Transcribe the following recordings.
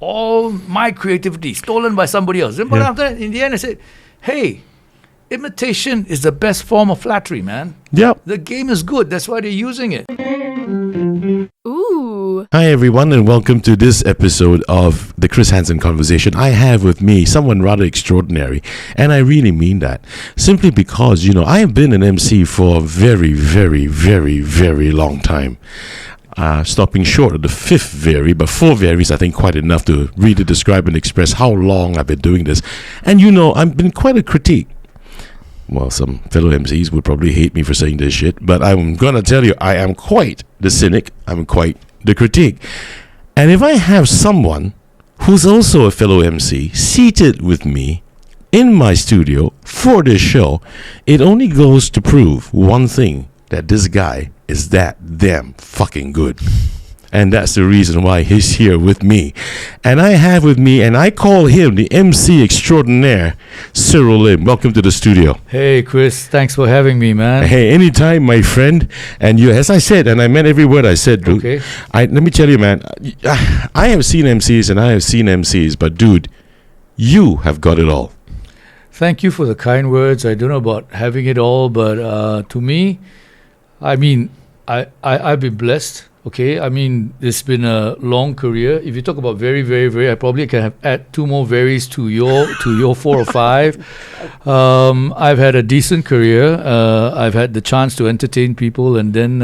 all my creativity stolen by somebody else. But after that, in the end, I said, hey, imitation is the best form of flattery, man. Yep. The game is good. That's why they're using it. Ooh. Hi everyone and welcome to this episode of the Chris Hansen Conversation. I have with me someone rather extraordinary, and I really mean that. Simply because, I have been an MC for a very, very, very, very long time. Stopping short of the fifth vary, but 4 varies I think quite enough to really describe and express how long I've been doing this. And I've been quite a critique. Well, some fellow MCs would probably hate me for saying this shit, but I'm going to tell you, I am quite the cynic. I'm quite the critique. And if I have someone who's also a fellow MC seated with me in my studio for this show, it only goes to prove one thing, that this guy is that damn fucking good. And that's the reason why he's here with me. And I have with me, and I call him the MC Extraordinaire, Cyril Lim. Welcome to the studio. Hey, Chris. Thanks for having me, man. Hey, anytime, my friend. And you, as I said, and I meant every word I said, dude. Okay. Let me tell you, man, I have seen MCs and I have seen MCs, but dude, you have got it all. Thank you for the kind words. I don't know about having it all, but to me, I've been blessed. Okay, it's been a long career. If you talk about very, very, very, I probably can add 2 more varies to your 4 or 5. I've had a decent career. I've had the chance to entertain people and then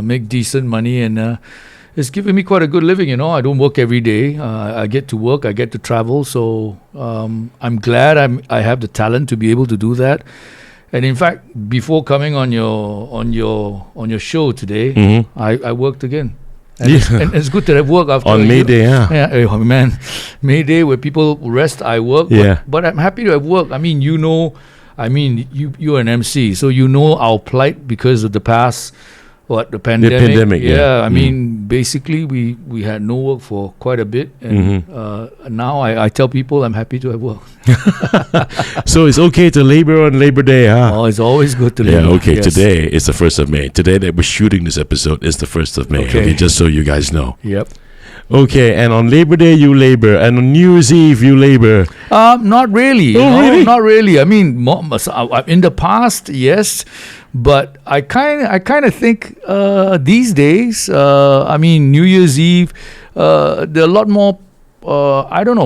make decent money, and it's given me quite a good living. I don't work every day. I get to work. I get to travel. So I'm glad I have the talent to be able to do that. And in fact, before coming on your show today, I worked again. And, and it's good to have work after on May Day, yeah, man, May Day where people rest, I work. But I'm happy to have work. You're an MC, so our plight because of the past. The pandemic? The pandemic, yeah. Basically, we had no work for quite a bit, and now I tell people I'm happy to have work. So it's okay to labor on Labor Day, huh? Oh, it's always good to labor. Yeah, okay. Yes. Today is the 1st of May. Today that we're shooting this episode is the 1st of May. Okay, just so you guys know. Yep. Okay, and on Labor Day you labor, and on New Year's Eve you labor. Not really. Really? Not really. In the past, yes, but I kind of think these days, New Year's Eve, there are a lot more.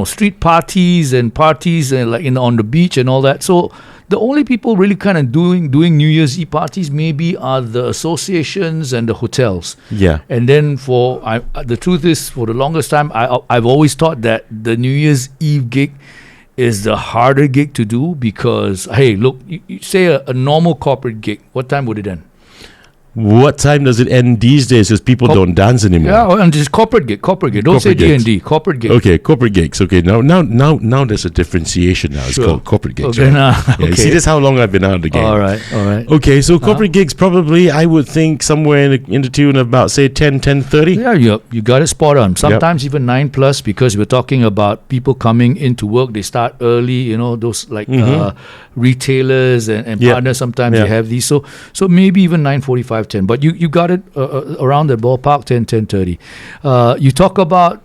Street parties and on the beach and all that. So the only people really kind of doing New Year's Eve parties maybe are the associations and the hotels. Yeah. And then the truth is, for the longest time, I've always thought that the New Year's Eve gig is the harder gig to do because, hey, look, you say a normal corporate gig, what time would it end? What time does it end these days? Because people don't dance anymore. Yeah, and just corporate gig. Don't say D&D. Corporate gig. Okay, corporate gigs. Okay, now there's a differentiation now. It's called corporate gigs. Okay, right? okay. See, this is how long I've been out of the game. All right. Okay, so corporate gigs probably, I would think, somewhere in the tune of about, say, 10:30. Yeah, you got it spot on. Sometimes even 9+ because we're talking about people coming into work. They start early, those retailers and partners. Sometimes they have these. So maybe even 9:45. 10, but you got it around the ballpark 10:30. You talk about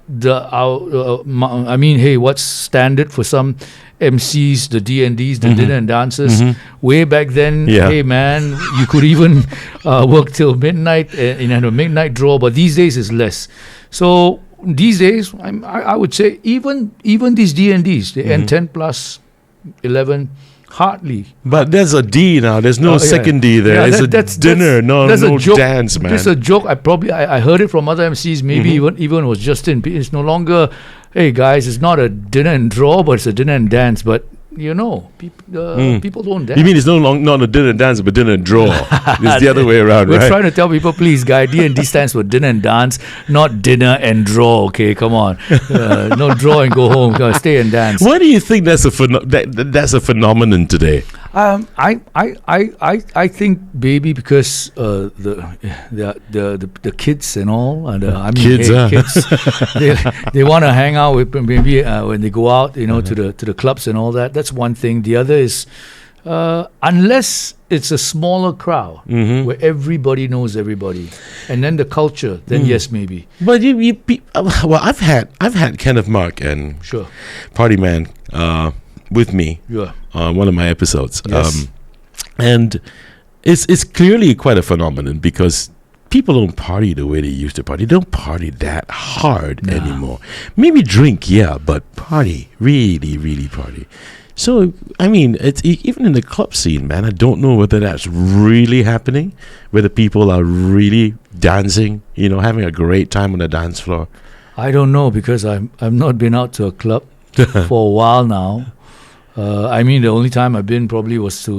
what's standard for some MCs, the D&Ds, the dinner and dances. Way back then, hey man, you could even work till midnight in a midnight draw, but these days is less. So these days, I would say even these D&Ds, they end 10+, 11. Hardly. But there's a D now. There's no second D there. It's a dinner, no dance, man. It's a joke. I heard it from other MCs. Maybe even it was Justin. It's no longer, hey guys, it's not a dinner and draw, but it's a dinner and dance. But people don't dance. You mean it's not a dinner and dance, but dinner and draw? It's the other way around, We're right? trying to tell people, please, guy, D&D stands for dinner and dance, not dinner and draw. Okay, come on, no draw and go home. Stay and dance. Why do you think that's a phenomenon today? I think maybe because the kids and all, and kids they want to hang out with maybe when they go out, to the clubs and all that. That's one thing. The other is Unless it's a smaller crowd where everybody knows everybody, and then the culture, then yes, maybe. But well, I've had Kenneth Mark and Sure. Party Man with me Yeah. on one of my episodes, Yes. and it's clearly quite a phenomenon because people don't party the way they used to party. They don't party that hard anymore. Maybe drink, yeah, but party, really, really party. So, I mean, it's even in the club scene, man. I don't know whether that's really happening, whether people are really dancing, having a great time on the dance floor. I don't know because I've not been out to a club for a while now. I mean, the only time I've been probably was to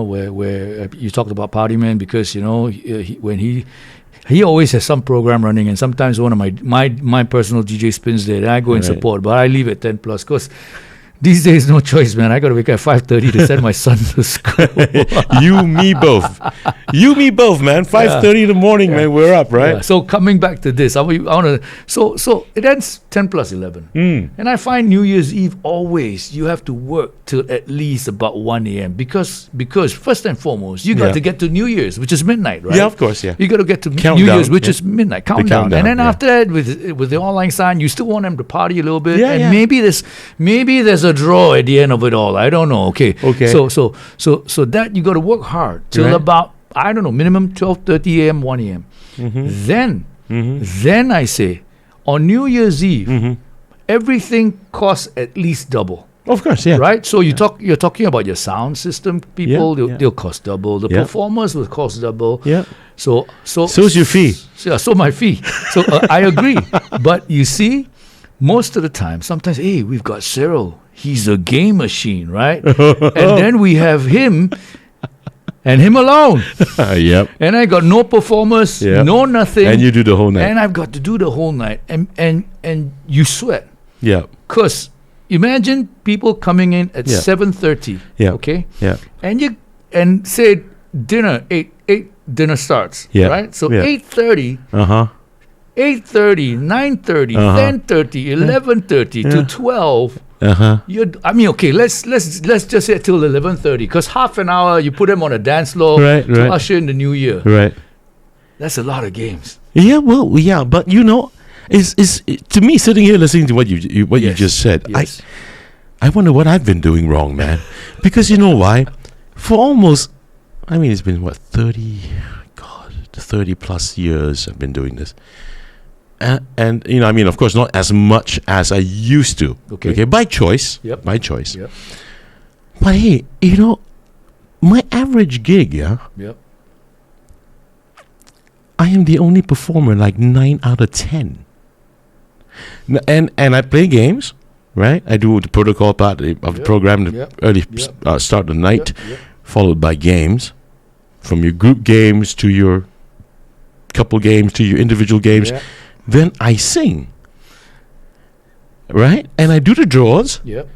where you talked about Party Man because when he always has some program running, and sometimes one of my personal DJ spins there, and I go and support, but I leave at 10 plus because these days no choice, man. I got to wake up at 5:30 to send my son to school. You, me both, man. 5:30 in the morning, man. We're up, right? Yeah. So coming back to this, I want to. So it ends 10 plus 11, and I find New Year's Eve always you have to work till at least about 1 a.m. because first and foremost you got to get to New Year's, which is midnight, right? Yeah, of course, yeah. You got to get to Countdown, New Year's, which is midnight countdown, and then yeah. after that with the online sign, you still want them to party a little bit, Yeah, and yeah. maybe there's a draw at the end of it all. I don't know. Okay. Okay. So that you got to work hard till about I don't know minimum 12:30 a.m. 1 a.m. Then I say on New Year's Eve everything costs at least double. Of course, yeah. Right? So you're talking about your sound system people, they'll cost double. The performers will cost double. Yeah. So's your fee. So my fee. So I agree. But you see, most of the time, sometimes, hey, we've got Cyril. He's a game machine, right? And then we have him and him alone. Yep. And I got no performers, no nothing. And you do the whole night. And I've got to do the whole night. And you sweat. Yeah. Because imagine people coming in at 7:30. Yeah. Okay? Yeah. And say dinner, 8 dinner starts. Yeah. Right? So Yeah. 8:30. 8:30, 9:30, 10:30, 11:30 to 12. Okay, let's just say till 11:30 because half an hour you put them on a dance floor to usher in the new year. Right. That's a lot of games. Yeah, well, yeah, but is to me sitting here listening to what you just said, Yes. I wonder what I've been doing wrong, man. Because you know why? For almost, it's been 30 plus years I've been doing this. And of course, not as much as I used to. Okay, by choice. Yep. By choice. Yep. But hey, my average gig, Yep. I am the only performer, like 9 out of 10. And I play games, right? I do the protocol part of the program, the early start of the night, followed by games, from your group games to your couple games to your individual games. Yeah. Then I sing, right? And I do the draws. Yep.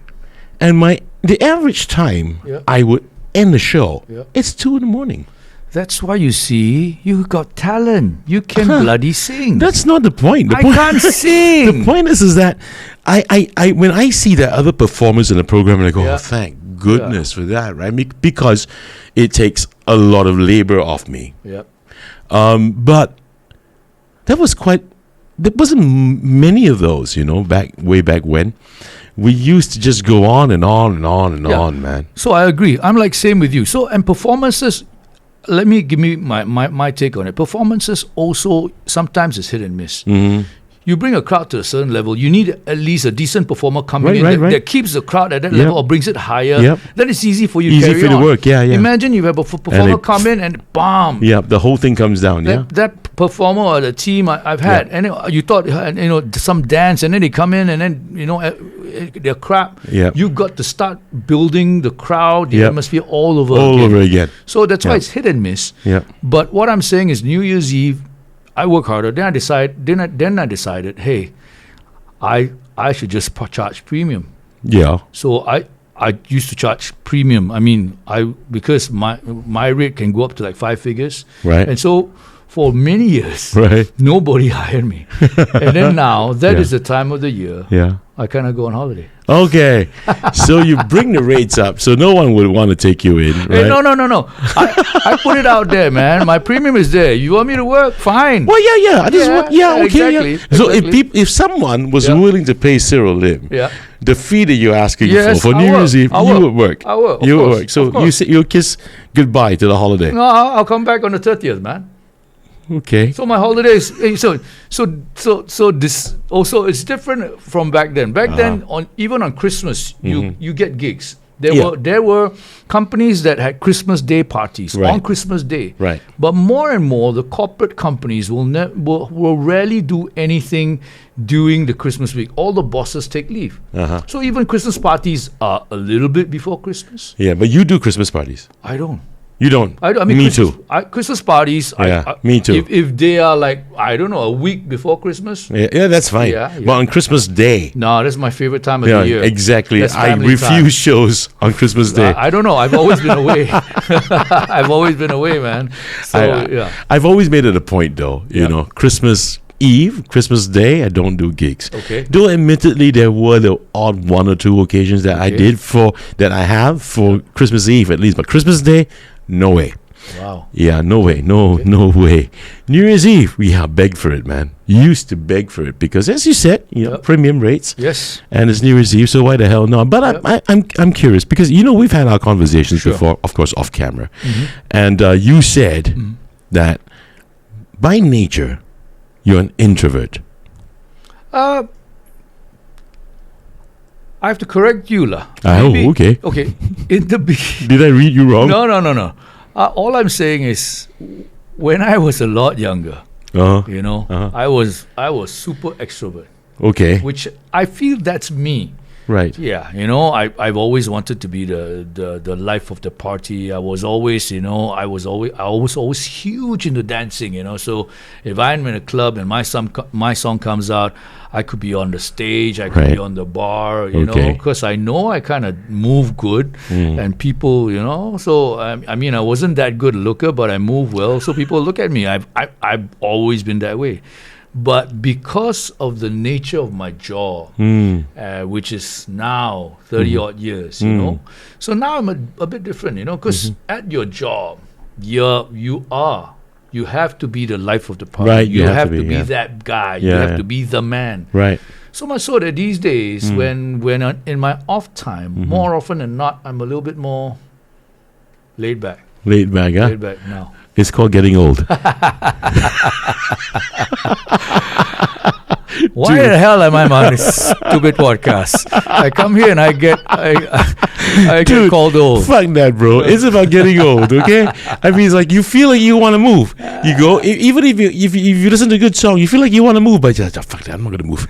And the average time I would end the show, it's 2 a.m. That's why you see you got talent. You can bloody sing. That's not the point. I can't sing. The point is that I when I see the other performers in the program, and I go, oh, thank goodness for that, right? Because it takes a lot of labor off me. Yep. But there wasn't many of those, way back when. We used to just go on and on and on and on, man. So I agree. I'm like same with you. So and performances, let me give me my take on it. Performances also sometimes is hit and miss. You bring a crowd to a certain level, you need at least a decent performer coming in that keeps the crowd at that level or brings it higher. Then it's easy for you to carry on. Easy for the work, Imagine you have a performer come in and bam. Yeah, the whole thing comes down, That performer or the team I've had, and you thought, some dance, and then they come in and then, they're crap. You've got to start building the crowd, the atmosphere all over again. So that's why it's hit and miss. But what I'm saying is New Year's Eve, I work harder. Then I decided, hey, I should just charge premium. So I used to charge premium. Because my rate can go up to like 5 figures. Right. And so for many years, Right. nobody hired me. And then now, that Yeah. is the time of the year Yeah. I kind of go on holiday. Okay. So you bring the rates up, so no one would want to take you in, right? Hey, no. I put it out there, man. My premium is there. You want me to work? Fine. Well, yeah. I just want, okay, exactly, yeah. So exactly. if someone was Yeah. willing to pay Cyril Lim, Yeah. the fee that you're asking Yes, for I New will. Year's Eve, I you will. would work. I will, of You would course, work. So of course. you say you'll kiss goodbye to the holiday. No, I'll come back on the 30th, man. Okay. So my holidays, so this also it's different from back then. Back then, even on Christmas, you get gigs. There were companies that had Christmas Day parties on Christmas Day. Right. But more and more, the corporate companies will rarely do anything during the Christmas week. All the bosses take leave. So even Christmas parties are a little bit before Christmas. Yeah, but you do Christmas parties. I don't. You don't. I mean, me Christmas, too. Christmas parties. Yeah, me too. If they are like, I don't know, a week before Christmas. Yeah, that's fine. Yeah. But on Christmas Day. No, that's my favorite time of the year. Exactly. That's I family refuse time. shows on Christmas Day. I don't know. I've always been away. I've always been away, man. So yeah. I've always made it a point, though. You know, Christmas Eve, Christmas Day, I don't do gigs. Okay. Though admittedly there were the odd one or two occasions that I have for Christmas Eve at least, but Christmas Day, no way. Wow. Yeah, no way. No way. New Year's Eve, beg for it, man. Used to beg for it because, as you said, premium rates. Yes. And it's New Year's Eve, so why the hell not? But I'm curious because we've had our conversations before, of course, off camera, and you said that by nature you're an introvert. I have to correct you, lah. Oh, okay. Okay. In the beginning. Did I read you wrong? No. All I'm saying is, when I was a lot younger, I was super extrovert. Okay. Which I feel that's me. Right. Yeah, I've always wanted to be the life of the party. I was always huge into dancing. So if I'm in a club and my song comes out, I could be on the stage, I could be on the bar, because I know I kind of move good, and people, So I mean, I wasn't that good looker, but I move well, so people look at me. I've always been that way. But because of the nature of my job, which is now 30 odd years, so now I'm a bit different, because at your job, you have to be the life of the party. Right, you have to be that guy. You have to be the man. Right. So much so that these days, when in my off time, more often than not, I'm a little bit more laid back. Laid back, huh? Laid back now. It's called getting old. Why the hell am I on this stupid podcast? I come here and I get get called old. Fuck that, bro. It's about getting old, okay? I mean, it's like you feel like you want to move. You go, even if you listen to a good song, you feel like you want to move, but you're like, fuck that, I'm not going to move.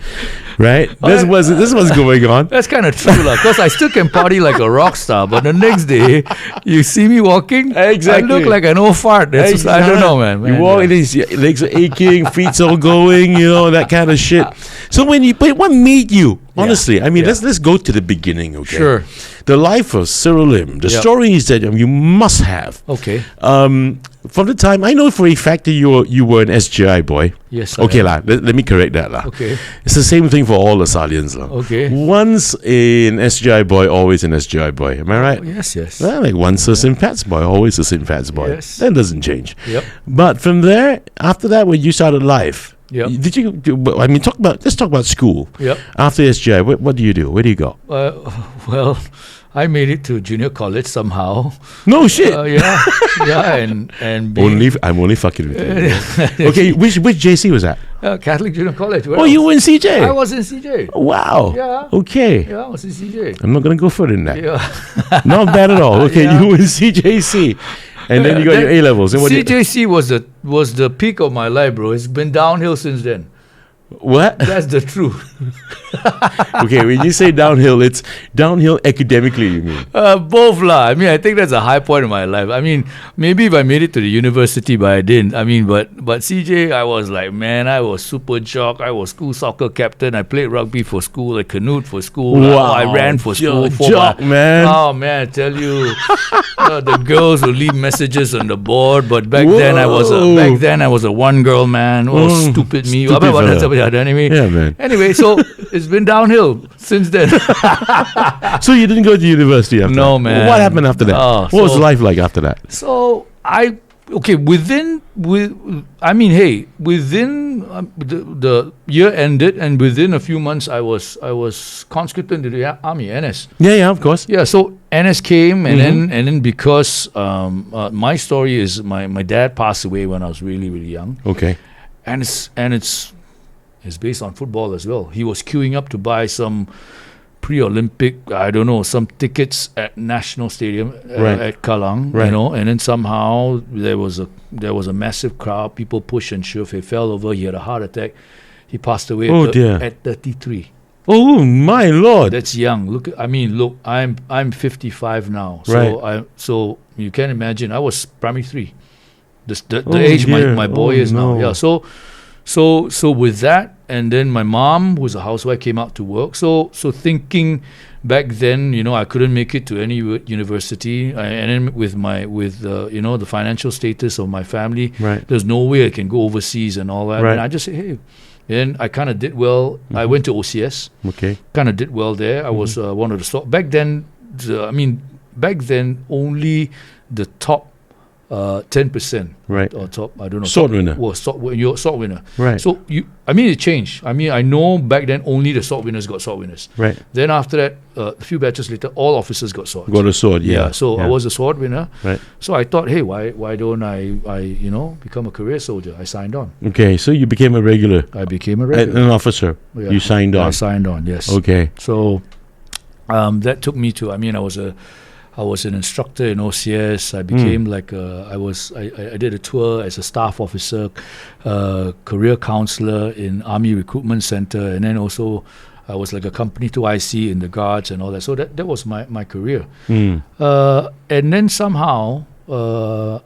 Right? This is what's going on. That's kind of true, because I still can party like a rock star, but the next day, you see me walking, Exactly. I look like an old fart. That's I don't know, man. You walk, and his legs are aching, feet's all going, that kind of shit. So but what made you, honestly, I mean, let's go to the beginning, okay? Sure. The life of Cyril Lim, the stories that you must have. Okay. From the time, I know for a fact that you were an SGI boy. Yes. Okay, let me correct that. Okay. It's the same thing for all the Salians. Okay. Once an SGI boy, always an SGI boy. Am I right? Oh, yes. Well, like once a St. Pat's boy, always a St. Pat's boy. Yes. That doesn't change. Yep. But from there, after that, when you started life, Yep. let's talk about school. Yep. After SGI, what do you do? Where do you go? Well, I made it to junior college somehow. No shit. And I'm only fucking with you. Okay, which JC was that? Catholic Junior College. Oh, you were in CJ? I was in CJ. Wow. Yeah. Okay. Yeah, I was in CJ. I'm not gonna go further than that. Yeah. Not bad at all. Okay, you were in CJC. And then you got your A levels. And CJC was the peak of my life, bro. It's been downhill since then. What? That's the truth. Okay, when you say downhill, it's downhill academically, you mean? Both lah. I mean, I think that's a high point in my life. I mean, maybe if I made it to the university, but I didn't. I mean, but CJ, I was like, man, I was super jock. I was school soccer captain. I played rugby for school. I canoed for school. Wow. I ran for school. Jock, man. Oh man, I tell you, the girls would leave messages on the board. But back then I was a one girl man. Oh, stupid me. Yeah, man. Anyway, so it's been downhill since then. So you didn't go to university after that? No, man. What happened after that? What was life like after that? So within the year ended, and within a few months I was conscripted into the army, NS. Yeah, of course. Yeah, so NS came, and then because my story is my dad passed away when I was really, really young. Okay. And it's based on football as well. He was queuing up to buy some pre-Olympic, I don't know, some tickets at National Stadium at Kallang, right. And then somehow there was a massive crowd. People push and shove. He fell over. He had a heart attack. He passed away at 33. Oh my Lord! That's young. Look, I'm 55 now. So Right. so you can imagine. I was primary 3. The age my boy is now. Yeah. So with that, and then my mom, who's a housewife, came out to work. So thinking back then, I couldn't make it to any university, and then with the financial status of my family, right. there's no way I can go overseas and all that. Right. And I just say, hey. And I kind of did well. I went to OCS. Okay. Kind of did well there. I was one of the back then. Only the top 10%, right, or top, I don't know, sword winner. You're sword winner, right? So it changed. I know back then only the sword winners got sword winners, right? Then after that, a few batches later, all officers got swords. Got a sword, yeah. So I was a sword winner, right? So I thought, hey, why don't I become a career soldier? I signed on. Okay, so you became a regular. I became a regular, an officer. Yeah. You signed on. I signed on, yes. Okay. So that took me to. I was an instructor in OCS. I became I did a tour as a staff officer, career counselor in Army Recruitment Center, and then also I was like a company to IC in the Guards and all that. So that was my career. And then somehow,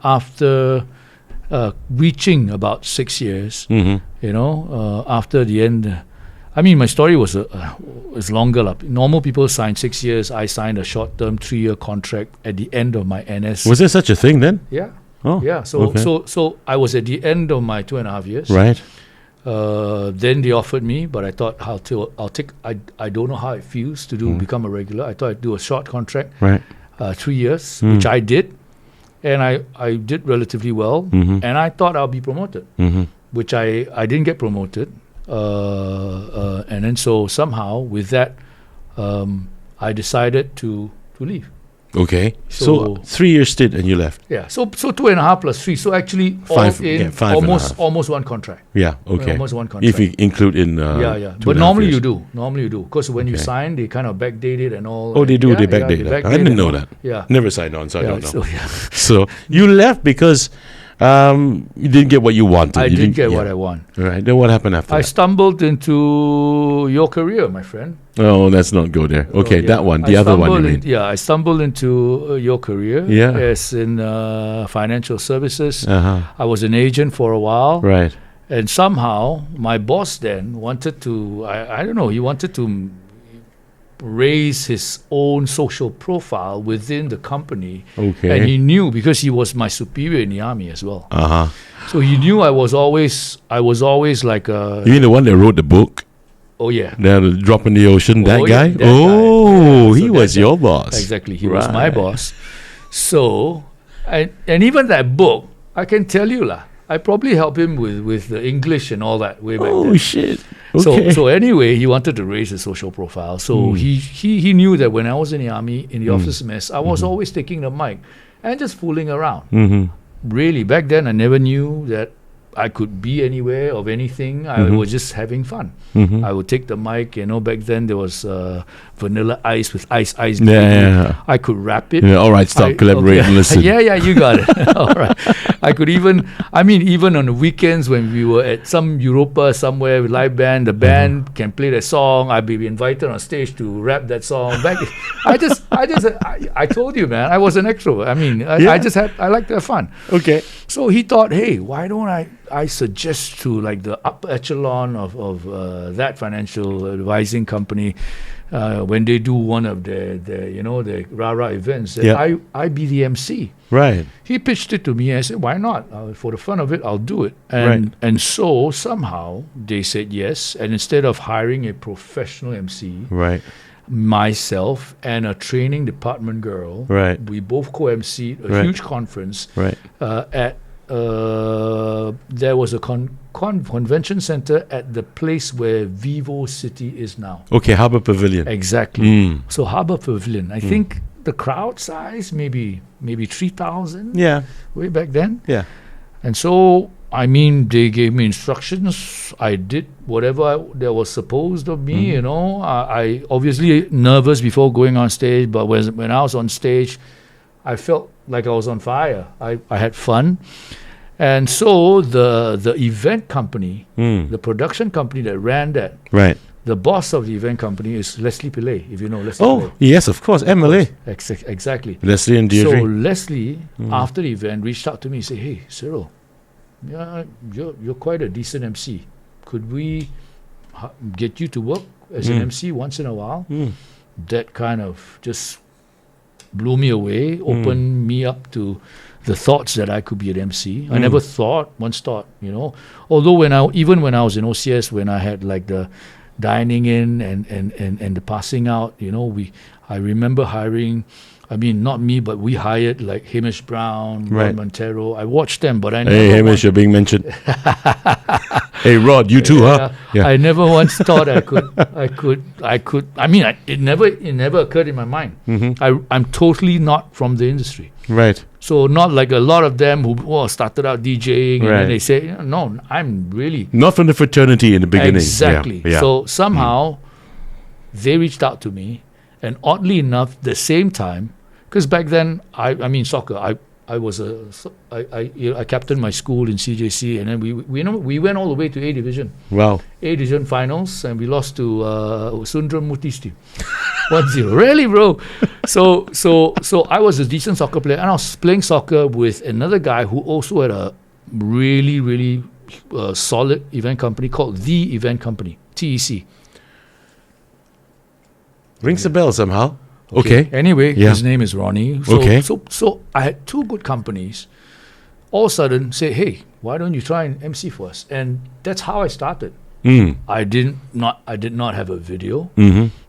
after reaching about 6 years, after the end, my story was longer. Normal people sign 6 years. I signed a short-term 3-year contract at the end of my NS. Was there such a thing then? Yeah. Oh. Yeah. So I was at the end of my 2.5 years. Right. Then they offered me, but I thought I'll take. I don't know how it feels to become a regular. I thought I'd do a short contract. Right. 3 years, which I did, and I did relatively well, and I thought I'll be promoted, which I didn't get promoted. And then so somehow with that, I decided to leave. Okay. So 3 years stint and you left. Yeah. So 2.5 plus 3. So actually almost one contract. Yeah. Okay. Almost one contract. If you include in But normally you do. Because when you sign, they kind of backdate it and all. Oh, they do. Yeah, they backdate it. I didn't know that. Yeah. Never signed on, so I don't know. So, so you left because you didn't get what you wanted. I didn't get what I want. Right. Then what happened after I that? stumbled into your career, my friend. Oh, let's not go there. Okay, that one. The other one you mean. I stumbled into your career. Yeah. As in financial services. I was an agent for a while. Right. And somehow my boss then wanted to, I don't know, he wanted to raise his own social profile within the company. Okay. And he knew, because he was my superior in the army as well. Uh-huh. So he knew I was always like a... You mean the one that wrote the book? Oh, yeah. The Drop in the Ocean, that guy? That guy. He was your boss. Exactly. He was my boss. So, and even that book, I can tell you, I probably helped him with the English and all that way back then. Oh, shit. Okay. So anyway, he wanted to raise his social profile. So he knew that when I was in the army, in the officers' mess, I was always taking the mic and just fooling around. Really, back then I never knew that I could be anywhere of anything. I was just having fun. I would take the mic. Back then there was Vanilla Ice with Ice. Yeah. I could rap it. Yeah, all right, stop, collaborate, and listen. Yeah, you got it. All right. I could even on the weekends when we were at some Europa somewhere with live band, the band can play that song. I'd be invited on stage to rap that song. I told you, man, I was an extrovert. I mean, I like to have fun. Okay. So he thought, hey, why don't I suggest to like the upper echelon of that financial advising company, when they do one of their rah-rah events, that I be the MC. Right. He pitched it to me, and I said, why not? For the fun of it, I'll do it. And so somehow they said yes, and instead of hiring a professional MC, Right. myself and a training department girl, Right. we both co-emceed a huge conference Right. at there was a convention center at the place where Vivo City is now. Okay, Harbour Pavilion. Exactly. So Harbour Pavilion. I think the crowd size maybe 3,000. Yeah. Way back then. Yeah. And so they gave me instructions. I did whatever that was supposed of me. I obviously nervous before going on stage, but when I was on stage, I felt like I was on fire. I had fun. And so the event company, the production company that ran that, Right. the boss of the event company is Leslie Pillay, if you know Leslie Oh, Pillay. yes, of course. MLA. Exactly. Leslie and Deirdre. So Leslie, after the event, reached out to me and said, hey, Cyril, you're quite a decent MC. Could we get you to work as an MC once in a while? That kind of just blew me away, opened me up to the thoughts that I could be an MC. I never once thought, although when I was in OCS, when I had like the dining in and the passing out, I remember hiring, not me, but we hired like Hamish Brown, Rod Montero. I watched them, but I never. Hey, Hamish, you're being mentioned. Hey, Rod, you too, huh? Yeah. I never once thought I could. It never occurred in my mind. I'm totally not from the industry. Right. So not like a lot of them who started out DJing and then they say, no, I'm really not from the fraternity in the beginning. Exactly. Yeah. So somehow they reached out to me, and oddly enough, the same time, because back then soccer. I captained my school in CJC, and then we went all the way to A Division. Wow. A Division finals, and we lost to Sundram Muti's team. 1-0. Really, bro? So I was a decent soccer player, and I was playing soccer with another guy who also had a really, really solid event company called The Event Company, TEC. Rings a bell somehow. Okay. Anyway, his name is Ronnie. So I had two good companies. All of a sudden, say, hey, why don't you try and MC for us? And that's how I started. I did not have a video.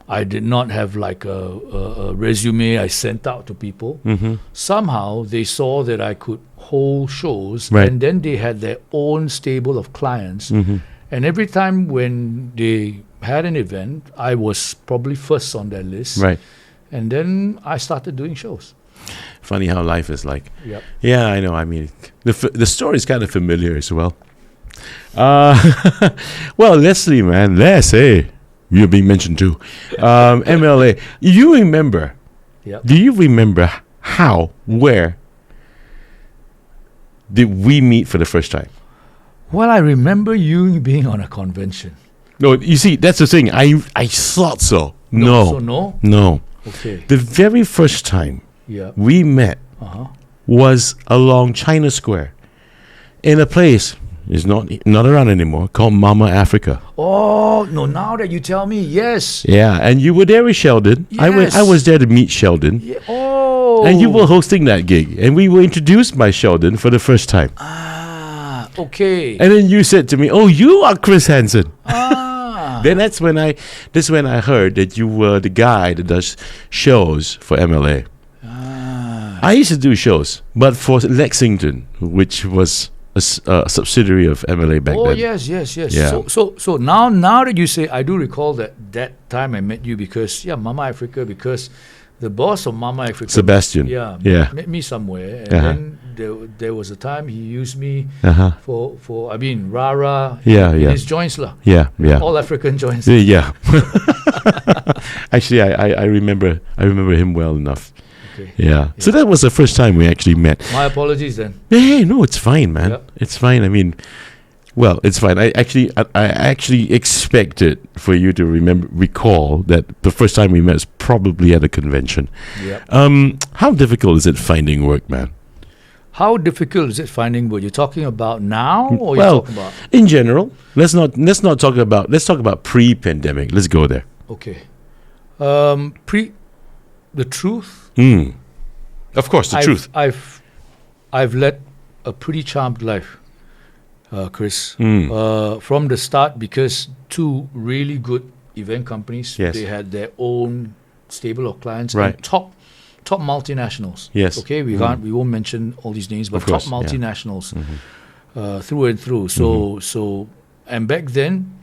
I did not have like a resume I sent out to people. Somehow they saw that I could hold shows, and then they had their own stable of clients. And every time when they had an event, I was probably first on their list. Right. And then I started doing shows. Funny how life is like. Yep. Yeah, I know. I mean, the story is kind of familiar as well. Well, Leslie, man, you're being mentioned too. MLA, you remember? Yep. Do you remember where did we meet for the first time? Well, I remember you being on a convention. No, you see, that's the thing. I thought so. No. Okay. The very first time we met was along China Square in a place is not around anymore called Mama Africa. Oh no! Now that you tell me, yes. Yeah, and you were there with Sheldon. Yes. I was there to meet Sheldon. Yeah. Oh. And you were hosting that gig, and we were introduced by Sheldon for the first time. Ah, okay. And then you said to me, "Oh, you are Chris Hansen." Then that's when I heard that you were the guy that does shows for MLA. I used to do shows, but for Lexington, which was a subsidiary of MLA back then. Oh yes. Yeah. So now that you say, I do recall that time I met you because Mama Africa, because the boss of Mama Africa, Sebastian, met me somewhere, and then there was a time he used me for Rara in his joints lah. Yeah. All African joints. Yeah. Actually, I remember him well enough. Okay. Yeah. So that was the first time we actually met. My apologies then. Hey, no, it's fine, man. Yep. It's fine. I mean, well, it's fine. I actually expected for you to recall that the first time we met was probably at a convention. Yep. How difficult is it finding work, man? How difficult is it finding what you're talking about now, or Well, you're talking about? in general, let's talk about pre-pandemic. Let's go there. Okay. The truth. Of course, the truth. I've led a pretty charmed life, Chris. From the start, because two really good event companies. Yes. They had their own stable of clients. Right. And top multinationals. Yes. Okay. We won't mention all these names, but Of course, top multinationals through and through. So and back then,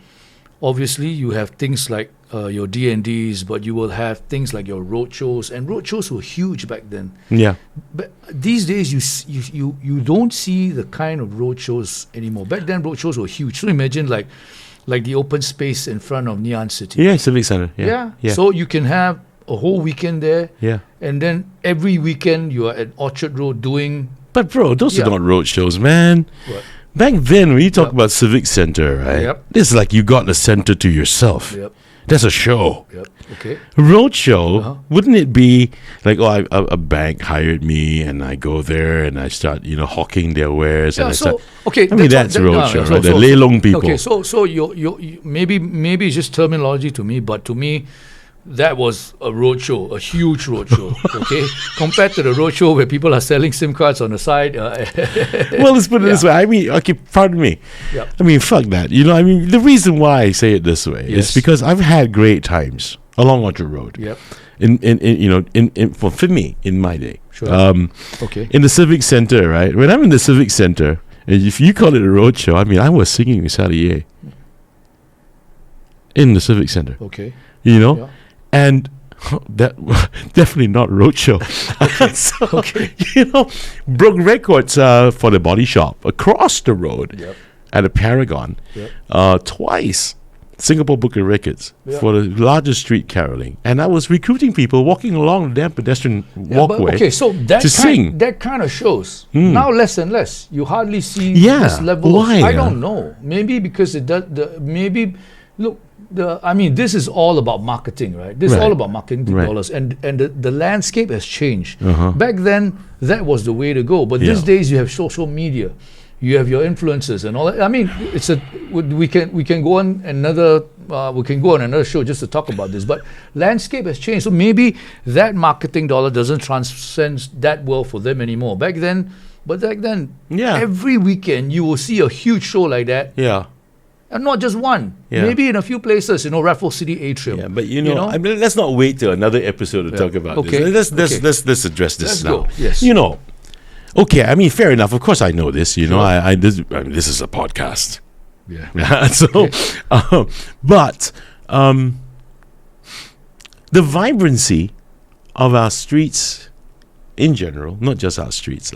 obviously, you have things like your D&Ds, but you will have things like your roadshows, and roadshows were huge back then. Yeah. But these days, you don't see the kind of roadshows anymore. Back then, roadshows were huge. So imagine like the open space in front of Ngee Ann City. Yeah, Civic Center. Yeah. So you can have a whole weekend there. Yeah. And then every weekend you are at Orchard Road doing. But bro, those Yeah. are not road shows, man. What? Back then, when you talk Yep. about Civic Center, right? Yep. This is like you got the center to yourself. Yep. That's a show. Yep. Okay. Road show, Uh-huh. wouldn't it be like, a bank hired me and I go there and I start, hawking their wares and I start. Okay. I mean, that's road show, right? The Lelong people. Okay, so you maybe it's just terminology to me, but to me, that was a roadshow, a huge roadshow. Okay, compared to the roadshow where people are selling SIM cards on the side. Well, let's put it this way. I mean, okay, pardon me. Yep. I mean, fuck that. The reason why I say it this way Yes. is because I've had great times along Orchard Road. Yep. For me in my day. Sure. Okay. In the Civic Center, right? When I'm in the Civic Center, and if you call it a road show, I mean, I was singing with Sally in the Civic Center. Okay. Yeah. And that definitely not roadshow. So, broke records for the body shop across the road Yep. at a Paragon. Yep. Twice Singapore Book of Records Yeah. for the largest street caroling. And I was recruiting people walking along the damn pedestrian walkway But, okay, so that sing. that kind of shows now less and less. You hardly see Yeah, this level. why, I don't know. Maybe because it does. Look. This is all about marketing, right? This is Right. all about marketing Right. dollars, and the landscape has changed. Uh-huh. Back then, that was the way to go. But these Yeah. days, you have social media, you have your influencers and all that. I mean, we can go on another show just to talk about this. But landscape has changed, so maybe that marketing dollar doesn't transcend that well for them anymore. Back then, Yeah. every weekend you will see a huge show like that. Yeah. And not just one, Yeah. maybe in a few places, Raffles City Atrium. Yeah, but I mean, let's not wait till another episode to talk about Okay. this. Okay. Let's address this Let's now. go. Yes. Okay. I mean, fair enough. Of course, I know this. Sure. I mean, this is a podcast. Yeah. So, but the vibrancy of our streets in general, not just our streets,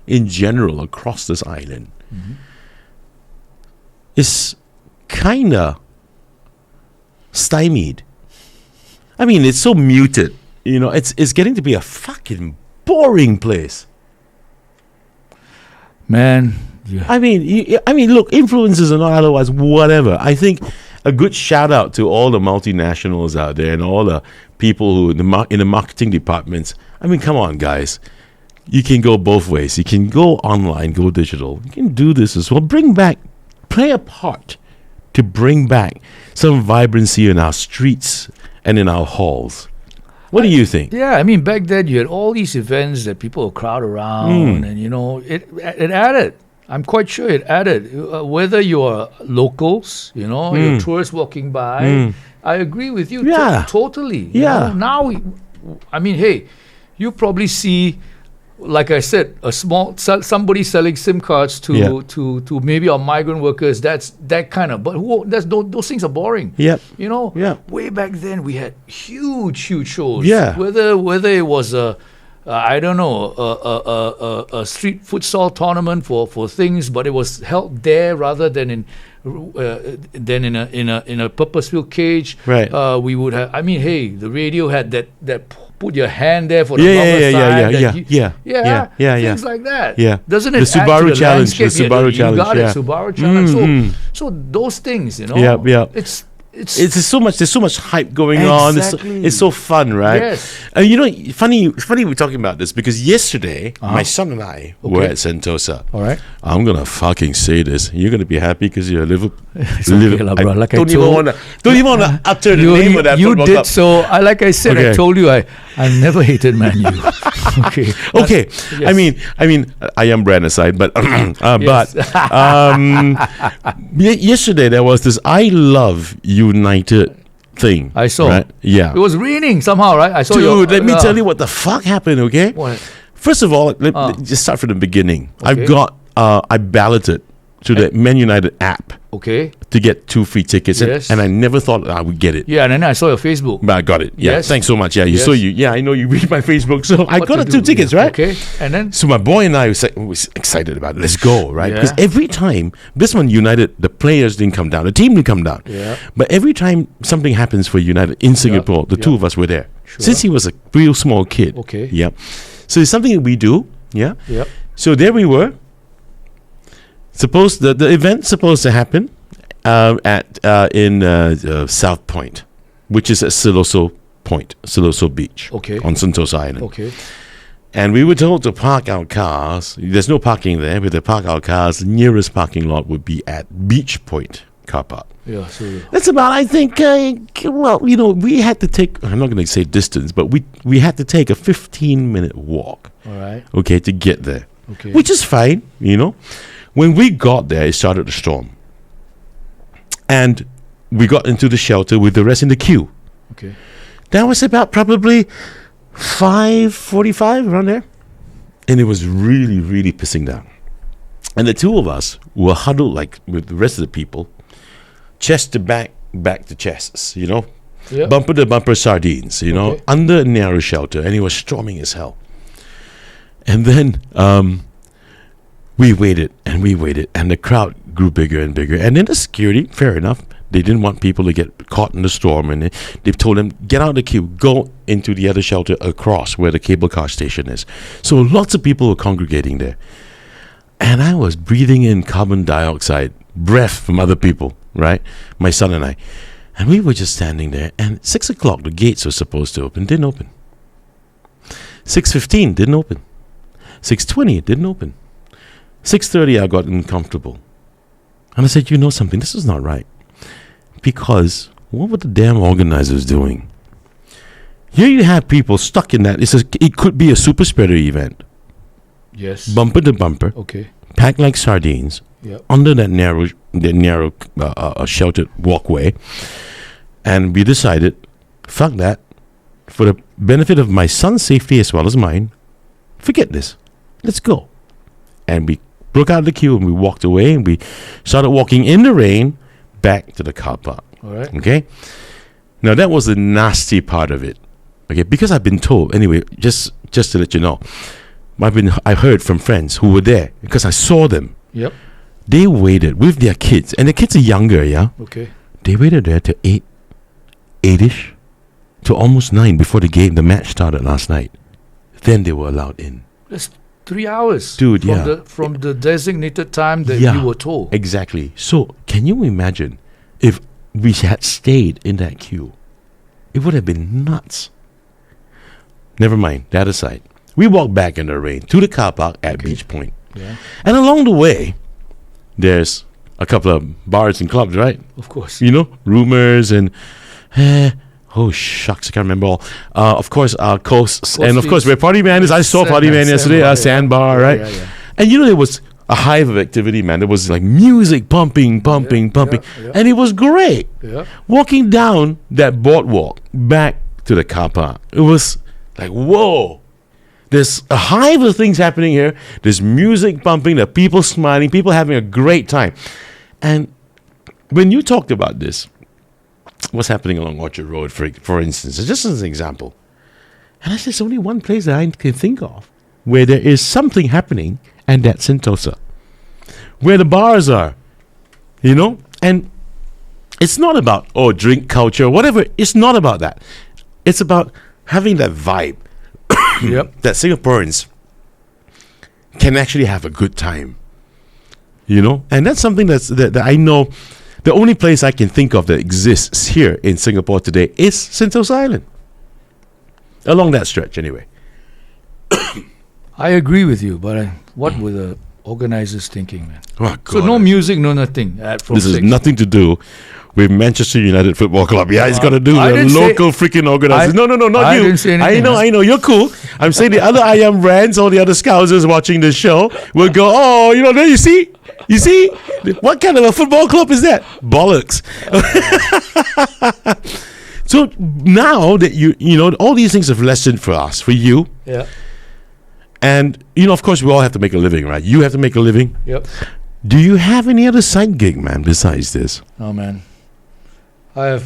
in general across this island, is kind of stymied. I mean, it's so muted. It's getting to be a fucking boring place. Man, yeah. I mean, look, influencers or not otherwise, whatever. I think a good shout out to all the multinationals out there and all the people who in the marketing departments. I mean, come on, guys. You can go both ways. You can go online, go digital. You can do this as well. Play a part to bring back some vibrancy in our streets and in our halls. What do you think? Yeah, I mean, back then you had all these events that people would crowd around, and it added. I'm quite sure it added. Whether you are locals, your tourists walking by, I agree with you. Yeah. Totally. Yeah. Now, I mean, hey, you probably see, like I said, somebody selling SIM cards to maybe our migrant workers. That's that kind of. But those things are boring. Yep. Way back then we had huge shows. Yeah. Whether it was I don't know, a street futsal tournament for things, but it was held there rather than in a purpose-built cage. Right. We would have. I mean, hey, the radio had that put your hand there for the Yeah, longer yeah, side. Things like that. Yeah. Doesn't The it add Subaru to the challenge, the landscape? Subaru You challenge, got yeah. it, Subaru challenge. Mm. So those things, Yeah. It's There's so much hype going on. Exactly. It's so fun, right? Yes. Funny we're talking about this because yesterday my son and I were at Sentosa. all right. I'm gonna fucking say this. You're gonna be happy because you're a Liverpool. It's okay lah, bro. Like I don't even told- wanna utter the name of that you football did club. so. Like I said, I Okay. told you, I never hated Man U. Okay. Okay, Yes. I mean, I am brand aside, but Yes. yesterday there was this "I Love United" thing. I saw. Right? Yeah, It was raining somehow, right? I saw dude. Let me tell you what the fuck happened. Okay, What? first of all, let's just start from the beginning. Okay. I balloted to the Man United app Okay. to get 2 free tickets, Yes. and I never thought I would get it. Yeah, and then I saw your Facebook. But I got it. Yeah, Yes. thanks so much. Yeah, Yes. I know you read my Facebook, so I What got to the 2 do? tickets, Yeah. right? Okay. And then So my boy and I was excited about it. Let's go, right? Yeah. Because every time this one United, the players didn't come down, the team didn't come down. Yeah. But every time something happens for United in Singapore, the two Yeah. of us were there. Sure. Since he was a real small kid. Okay. Yeah. So it's something that we do. Yeah. Yep. So there we were. Suppose the event's supposed to happen in South Point, which is at Siloso Beach, Okay. on Sentosa Island. Okay. And we were told to park our cars. There's no parking there. We had to park our cars. The nearest parking lot would be at Beach Point car park. Yeah. So That's about, I think, we had to take, I'm not going to say distance, but we had to take a 15-minute walk, all right. okay, to get there, Okay. which is fine, When we got there, it started to storm. And we got into the shelter with the rest in the queue. Okay. That was about probably 5:45 around there. And it was really, really pissing down. And the two of us were huddled like with the rest of the people, chest to back to chests, Yeah. bumper to bumper sardines, Okay. under a narrow shelter. And it was storming as hell. And then we waited, and the crowd grew bigger and bigger. And then the security, fair enough, they didn't want people to get caught in the storm, and they told them, get out of the queue, go into the other shelter across where the cable car station is. So lots of people were congregating there. And I was breathing in carbon dioxide, breath from other people, right? My son and I. And we were just standing there, and 6 o'clock, the gates were supposed to open, didn't open. 6:15, didn't open. 6:20, it didn't open. 6:30, I got uncomfortable. And I said, you know something, this is not right. Because what were the damn organizers doing? Here you have people stuck in that. It could be a super spreader event. Yes. Bumper to bumper, Okay. packed like sardines, Yep. under that narrow sheltered walkway. And we decided, fuck that. For the benefit of my son's safety as well as mine, forget this. Let's go. And we broke out of the queue and we walked away, and we started walking in the rain back to the car park. All right. Okay? Now that was the nasty part of it. Okay, because I've been told, anyway, just to let you know, I heard from friends who were there, because I saw them. Yep. They waited with their kids, and the kids are younger, yeah? Okay. They waited there till 8-ish, to almost 9 before the match started last night. Then they were allowed in. That's 3 hours. Dude, from yeah. From the designated time that Yeah. you were told. Exactly. So, can you imagine if we had stayed in that queue? It would have been nuts. Never mind, that aside. We walked back in the rain to the car park at Okay. Beach Point. Yeah. And along the way, there's a couple of bars and clubs, right? Of course. Rumors and... oh, shucks, I can't remember all. Of course, Coasts. And of course, where Potty-Man is. I saw Potty-Man yesterday, Sandbar, right? Yeah, yeah. And there was a hive of activity, man. There was like music pumping. yeah. And it was great. Yeah. Walking down that boardwalk back to the car park, it was like, whoa. There's a hive of things happening here. There's music pumping, there are people smiling, people having a great time. And when you talked about this, what's happening along Orchard Road, for instance, just as an example, And I said, there's only one place that I can think of where there is something happening, and that's Sentosa, where the bars are, and it's not about, drink culture, whatever. It's not about that. It's about having that vibe that Singaporeans can actually have a good time, and that's something that I know the only place I can think of that exists here in Singapore today is Sentosa Island, along that stretch anyway. I agree with you, but what were the organizers thinking, man? Oh, so no music, no nothing. This has nothing to do with Manchester United Football Club. Yeah, it's got to do with local freaking organizers. No, not I you. Didn't say anything, I know. You're cool. I'm saying the other Ayam brands, all the other scousers watching this show will go, there you see? You see? What kind of a football club is that? Bollocks. So now that all these things have lessened for us, for you. Yeah. And, of course, we all have to make a living, right? You have to make a living. Yep. Do you have any other side gig, man, besides this? Oh, man. I have.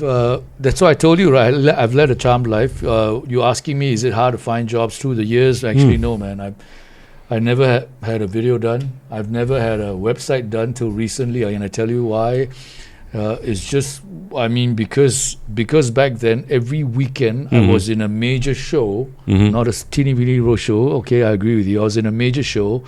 That's why I told you, right? I've led a charmed life. You're asking me, is it hard to find jobs through the years? Actually, no, man. I never had a video done. I've never had a website done till recently. And I tell you why. It's just, because back then, every weekend, I was in a major show, not a teeny-weeny road show. Okay, I agree with you. I was in a major show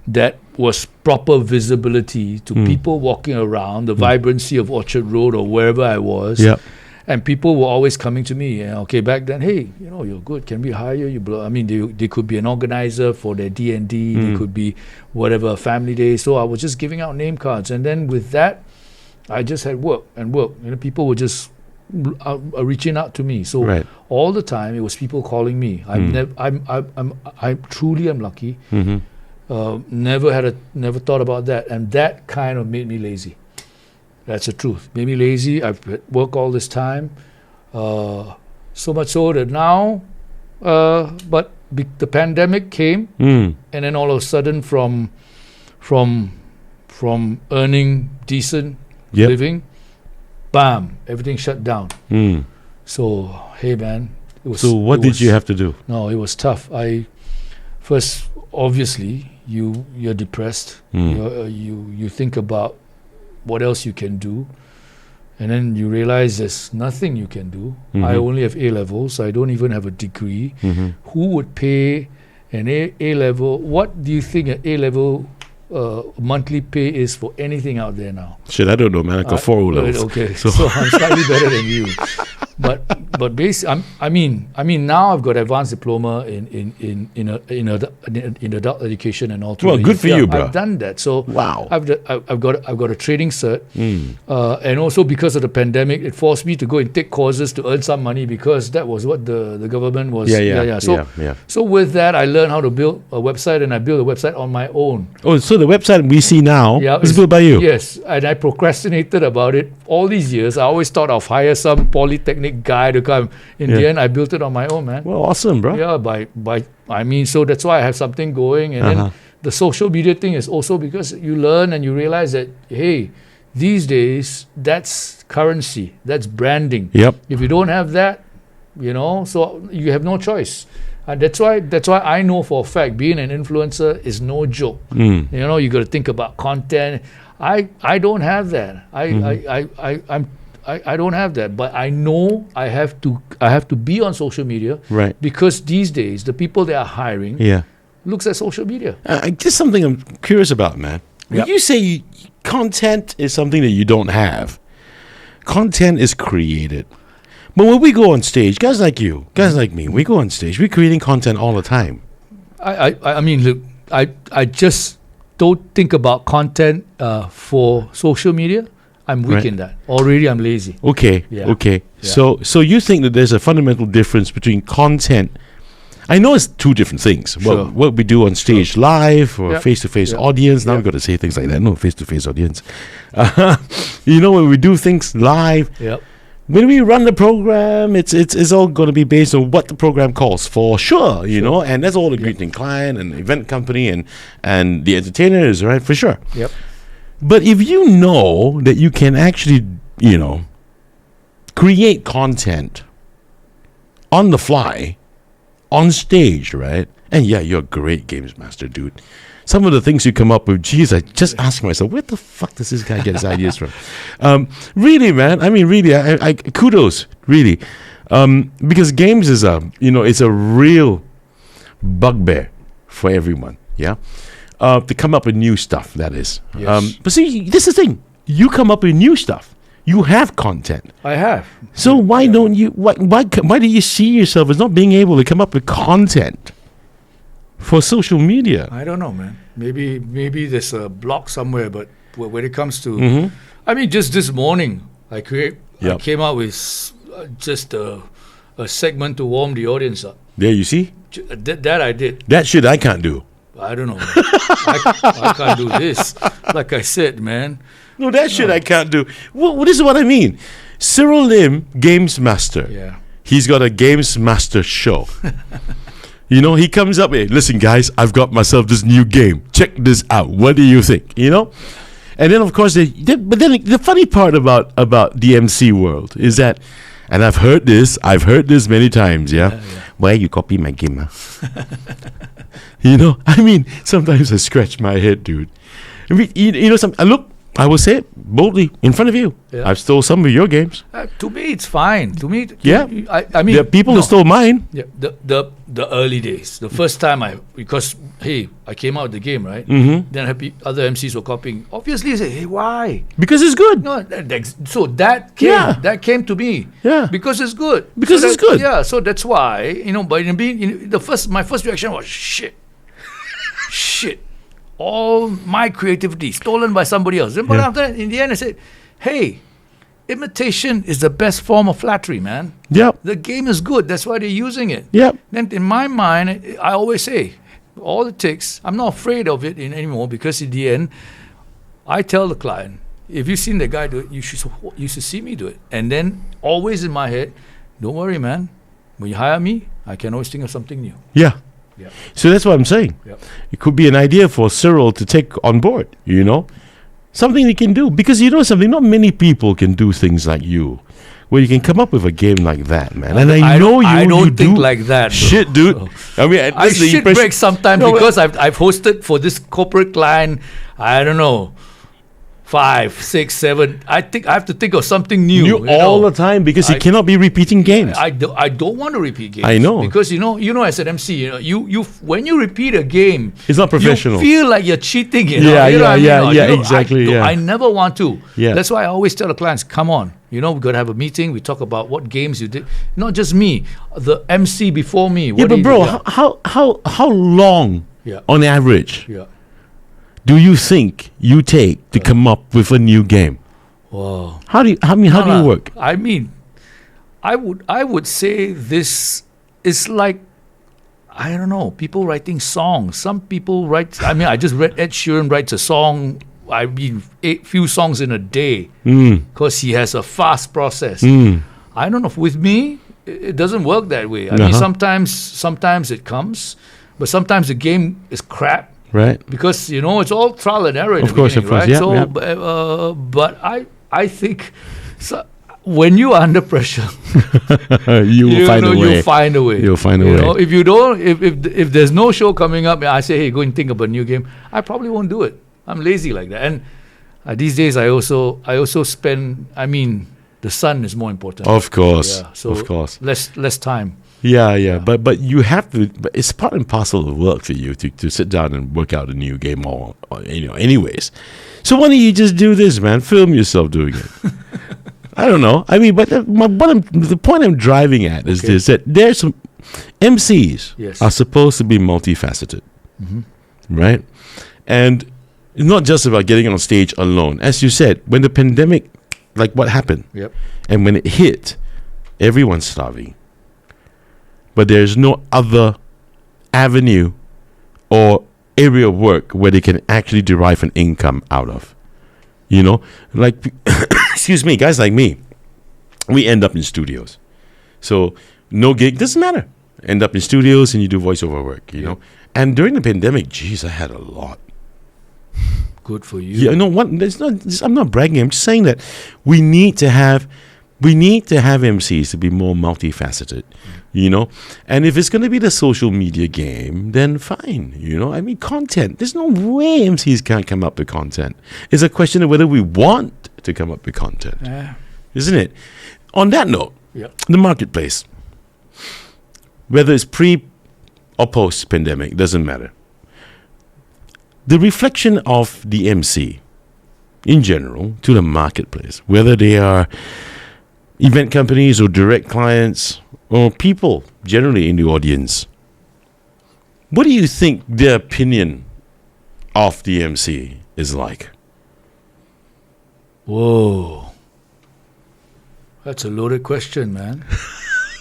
that was proper visibility to people walking around, the vibrancy of Orchard Road or wherever I was. Yep. And people were always coming to me. Okay, back then, hey, you're good. Can we hire you? They could be an organizer for their D&D. They could be whatever, family day. So I was just giving out name cards. And then with that, I just had work. People were just reaching out to me. So all the time, it was people calling me. I truly am lucky. Never thought about that, and that kind of made me lazy. That's the truth. Made me lazy. I've worked all this time, so much so that now, but the pandemic came, and then all of a sudden, from earning decent living, bam, everything shut down. So hey, man. So what did you have to do? No, it was tough. First, obviously, you're depressed. You think about what else you can do, and then you realize there's nothing you can do. I only have A levels. I don't even have a degree. Who would pay an A level? What do you think an A level monthly pay is for anything out there now? Shit, I don't know, man. I got 4 O levels. Okay, so I'm slightly better than you. But now I've got advanced diploma in adult education and all. Well, good for you, bro. I've done that. So wow. I've got a trading cert, and also because of the pandemic, it forced me to go and take courses to earn some money because that was what the government was. So with that, I learned how to build a website, and I built a website on my own. Oh, so the website we see now is built by you? Yes, and I procrastinated about it all these years. I always thought I'll hire some polytechnic guy to come. In the end, I built it on my own, man. Well, awesome, bro. Yeah, so that's why I have something going. And then the social media thing is also because you learn and you realize that, hey, these days, that's currency. That's branding. Yep. If you don't have that, so you have no choice. And that's why I know for a fact being an influencer is no joke. You got to think about content. I don't have that. I don't have that, but I know I have to be on social media, right? Because these days the people they are hiring looks at social media. Just something I'm curious about, man. When you say content is something that you don't have, content is created. But when we go on stage, guys like you, guys like me, we go on stage, we're creating content all the time. I mean, look, I just don't think about content for social media. I'm weak in that. Already I'm lazy. Okay. So you think that there's a fundamental difference between content. I know it's two different things. Sure. What we do on stage live or face-to-face audience. Now we've got to say things like that. No, face-to-face audience. When we do things live, when we run the program, it's all going to be based on what the program calls for. Sure, and that's all agreed in client and event company and the entertainers, right? For sure. Yep. But if you know that you can actually, create content on the fly, on stage, right? And yeah, you're a great games master, dude. Some of the things you come up with, geez, I just ask myself, where the fuck does this guy get his ideas from? Really, man. I mean, really, I kudos, really, because games is it's a real bugbear for everyone. Yeah, to come up with new stuff. That is. Yes. But see, this is the thing. You come up with new stuff. You have content. I have. So why don't you? Why do you see yourself as not being able to come up with content for social media? I don't know, man. Maybe there's a block somewhere, but when it comes to, I mean, just this morning, I came out with just a segment to warm the audience up. There, you see. That I did. That shit I can't do. I don't know. Man. I can't do this. Like I said, man. No, that shit I can't do. Well, this is what I mean. Cyril Lim, Games Master. Yeah. He's got a Games Master show. He comes up, hey, listen, guys, I've got myself this new game. Check this out. What do you think? And then, of course, but then the funny part about the MC world is that, and I've heard this many times, yeah? Why you copy my game, huh? I mean, sometimes I scratch my head, dude. I mean, I will say it boldly in front of you. Yeah. I've stole some of your games. To me, it's fine. To me, I mean, there are people who stole mine. Yeah, the early days, the first time because I came out with the game, right? Mm-hmm. Then other MCs were copying. Obviously, I say, hey, why? Because it's good. No, so that came to me. Yeah, because it's good. Because it's good. Yeah, so that's why But my first reaction was shit. All my creativity stolen by somebody else. But after that, in the end, I said, hey, imitation is the best form of flattery, man. Yep. The game is good. That's why they're using it. Yep. Then in my mind, I always say, all it takes, I'm not afraid of it anymore, because in the end, I tell the client, if you've seen the guy do it, you should see me do it. And then always in my head, don't worry, man. When you hire me, I can always think of something new. Yeah. Yep. So that's what I'm saying. Yep. It could be an idea for Cyril to take on board, something he can do. Because something, not many people can do things like you, where you can come up with a game like that, man. And I know I don't you think do like that. shit, dude. Oh. I mean, I shit break sometimes because I've hosted for this corporate client, I don't know, 5, 6, 7. I think I have to think of something new. All the time, because you cannot be repeating games. I don't want to repeat games. I know. Because as an MC, you when you repeat a game, it's not professional. You feel like you're cheating. Exactly. I never want to. Yeah. That's why I always tell the clients, come on. We're going to have a meeting. We talk about what games you did. Not just me, the MC before me. But bro, how long on average do you think you take to come up with a new game? Wow. How do you work? I mean, I would say this is like, I don't know, people writing songs. Some people write. I mean, I just read Ed Sheeran writes a song. I mean, few songs in a day because he has a fast process. I don't know. With me, it doesn't work that way. I mean, sometimes it comes, but sometimes the game is crap. Right. Because it's all trial and error in the beginning, right? So, but I think when you are under pressure, you'll find a way. You'll find a way. You'll find a way. If you don't, if there's no show coming up, I say, hey, go and think of a new game. I probably won't do it. I'm lazy like that. And these days, I also spend. I mean, the sun is more important. Of course. Yeah, so of course. Less time. Yeah. But you have to. But it's part and parcel of work for you to sit down and work out a new game or anyways. So why don't you just do this, man? Film yourself doing it. I don't know. I mean, but the point I'm driving at is this: that there's some MCs are supposed to be multifaceted, right? And it's not just about getting on stage alone. As you said, when the pandemic, like what happened, and when it hit, everyone's starving. But there's no other avenue or area of work where they can actually derive an income out of. Like, excuse me, guys like me, we end up in studios. So no gig, doesn't matter. End up in studios and you do voiceover work, you know. And during the pandemic, geez, I had a lot. Good for you. Yeah, I'm not bragging. I'm just saying that we need to have MCs to be more multifaceted. you know. And if it's going to be the social media game, then fine, you know. I mean, content. There's no way MCs can't come up with content. It's a question of whether we want to come up with content, isn't it? On that note, the marketplace, whether it's pre or post-pandemic, doesn't matter. The reflection of the MC in general to the marketplace, whether they are event companies or direct clients or people generally in the audience, what do you think their opinion of the MC is like? Whoa. That's a loaded question, man.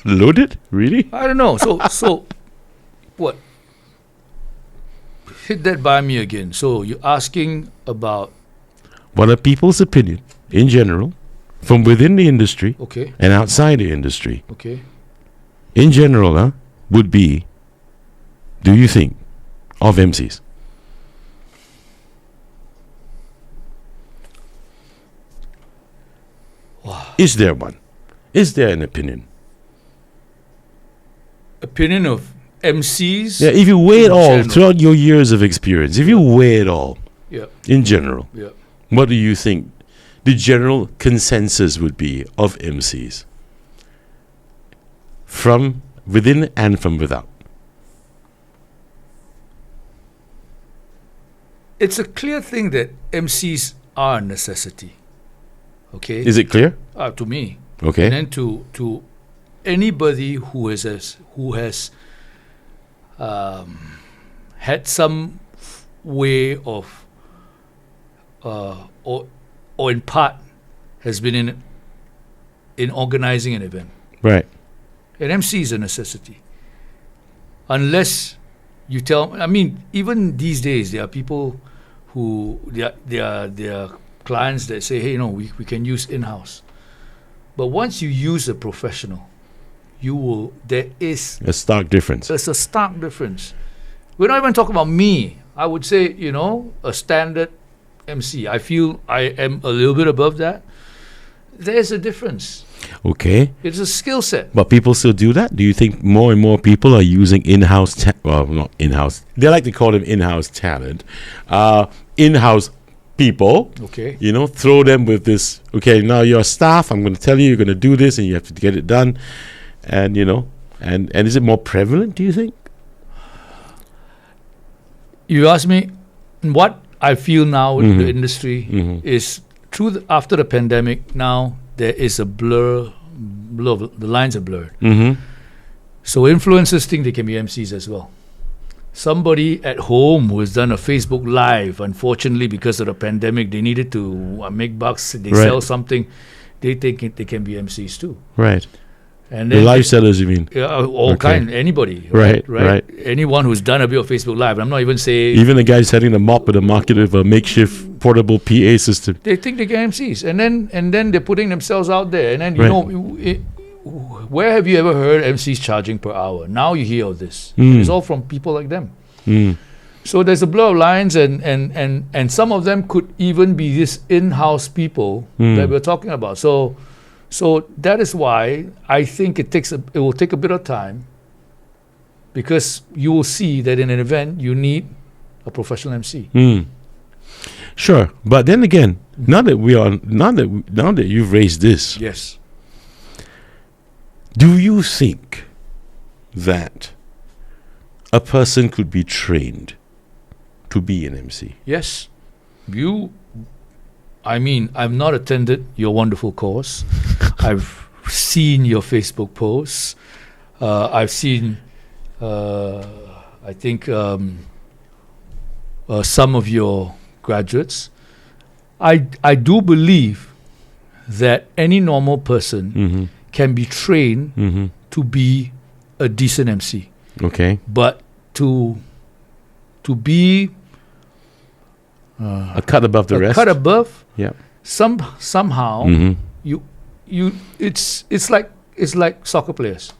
Loaded? Really? I don't know. So what? Hit that by me again. So you're asking about... What are people's opinion in general from within the industry Okay. and outside the industry? Okay. In general, would be, do you think, of MCs? Wow. Is there one? Is there an opinion? Opinion of MCs? Yeah, if you weigh it all general. throughout your years of experience, if you weigh it all Yeah. in general, Yeah. what do you think the general consensus would be of MCs? From within and from without. It's a clear thing that MCs are a necessity. Okay? Is it clear? To me. Okay. And then to anybody who has had some way of or in part has been in organizing an event. Right. An MC is a necessity. Unless you tell, I mean, even these days there are people who they are clients that say, hey, we can use in-house. But once you use a professional, there is A stark difference. there's a stark difference. We're not even talking about me. I would say, a standard MC. I feel I am a little bit above that. There's a difference. Okay. It's a skill set. But people still do that? Do you think more and more people are using in-house, well, not in-house, they like to call them in-house talent, in-house people, Okay. Throw them with this, okay, now you're staff, I'm going to tell you, you're going to do this, and you have to get it done. And, and is it more prevalent, do you think? You ask me what I feel now in the industry is after the pandemic. Now there is a blur. The lines are blurred. So influencers think they can be MCs as well. Somebody at home who has done a Facebook Live, unfortunately because of the pandemic, they needed to make bucks. They sell something. They think they can be MCs too. Right. And The then live sellers, you mean? all kind, anybody, Right. anyone who's done a bit of Facebook Live. I'm not even saying Even the guy setting them up with a market of a makeshift portable PA system. they think they can MCs, and then they're putting themselves out there, and then where have you ever heard MCs charging per hour? Now you hear all this. It's all from people like them. So there's a blur of lines, and some of them could even be this in-house people that we're talking about. So that is why I think it will take a bit of time, because you will see that in an event you need a professional MC. Sure, but then again, now that you've raised this, Yes. do you think that a person could be trained to be an MC? Yes. I've not attended your wonderful course. I've seen your Facebook posts. I've seen, I think, some of your graduates. I do believe that any normal person can be trained to be a decent MC. Okay. But to be A cut above the rest. cut above, Yeah. somehow you it's like soccer players.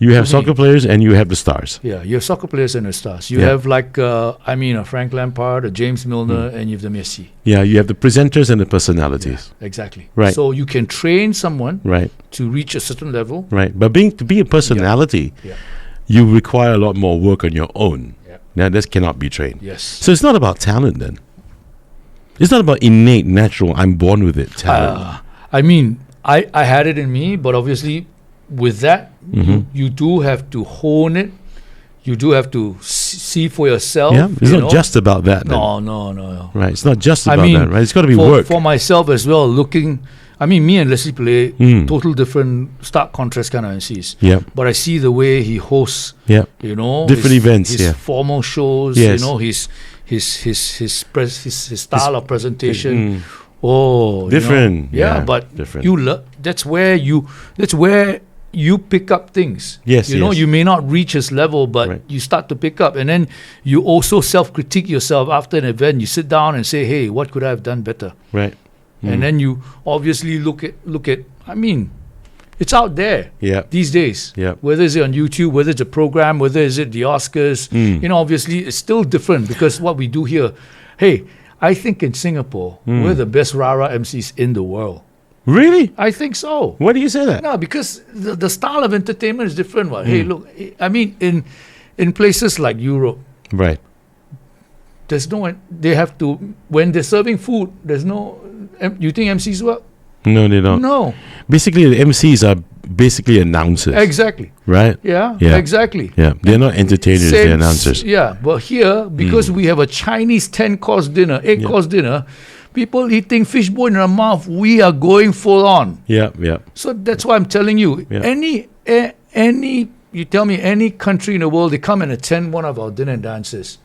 You have To soccer me. players and you have the stars. Yeah, you have soccer players and the stars. You Yeah. have like, a Frank Lampard, a James Milner, and you have the Messi. Yeah, you have the presenters and the personalities. Exactly. Right. So you can train someone Right, to reach a certain level. right. But to be a personality, Yeah. you require a lot more work on your own. Yeah. Now, this cannot be trained. Yes. So it's not about talent then. It's not about innate, natural, I'm born with it talent. I mean, I had it in me, but obviously with that, you do have to hone it. You do have to see for yourself. Yeah, it's you not know. just about that. Then. No. Right, it's not just I about mean, that, right? It's got to be for, work. for myself as well, me and Leslie Pillay, total different, stark contrast kind of MCs. Yeah, But I see the way he hosts, yeah, his Different events, his yeah. formal shows, Yes. his style of presentation. Mm. Different, yeah, but different. that's where you pick up things. Yes, you know, yes. you may not reach his level, but Right. you start to pick up, and then you also self-critique yourself after an event. You sit down and say, "Hey, what could I have done better?" Right. And then you obviously look at. I mean, it's out there Yeah. these days. Yeah. Whether it's on YouTube, whether it's a program, whether it's the Oscars, obviously it's still different because what we do here. Hey, I think in Singapore we're the best rah-rah MCs in the world. Really? I think so. Why do you say that? No, because the style of entertainment is different. Hey, look, I mean, in places like Europe, Right. they have to, when they're serving food, there's no, you think MCs work? No, they don't. No. Basically, the MCs are basically announcers. Exactly. Right? Yeah, Yeah. exactly. Yeah. They're not entertainers, they're announcers. Yeah, but here, because we have a Chinese 10-course dinner, 8-course dinner, people eating fishbowl in their mouth, we are going full on. Yeah, yeah. So that's why I'm telling you, Yeah. you tell me any country in the world, they come and attend one of our dinner and dances,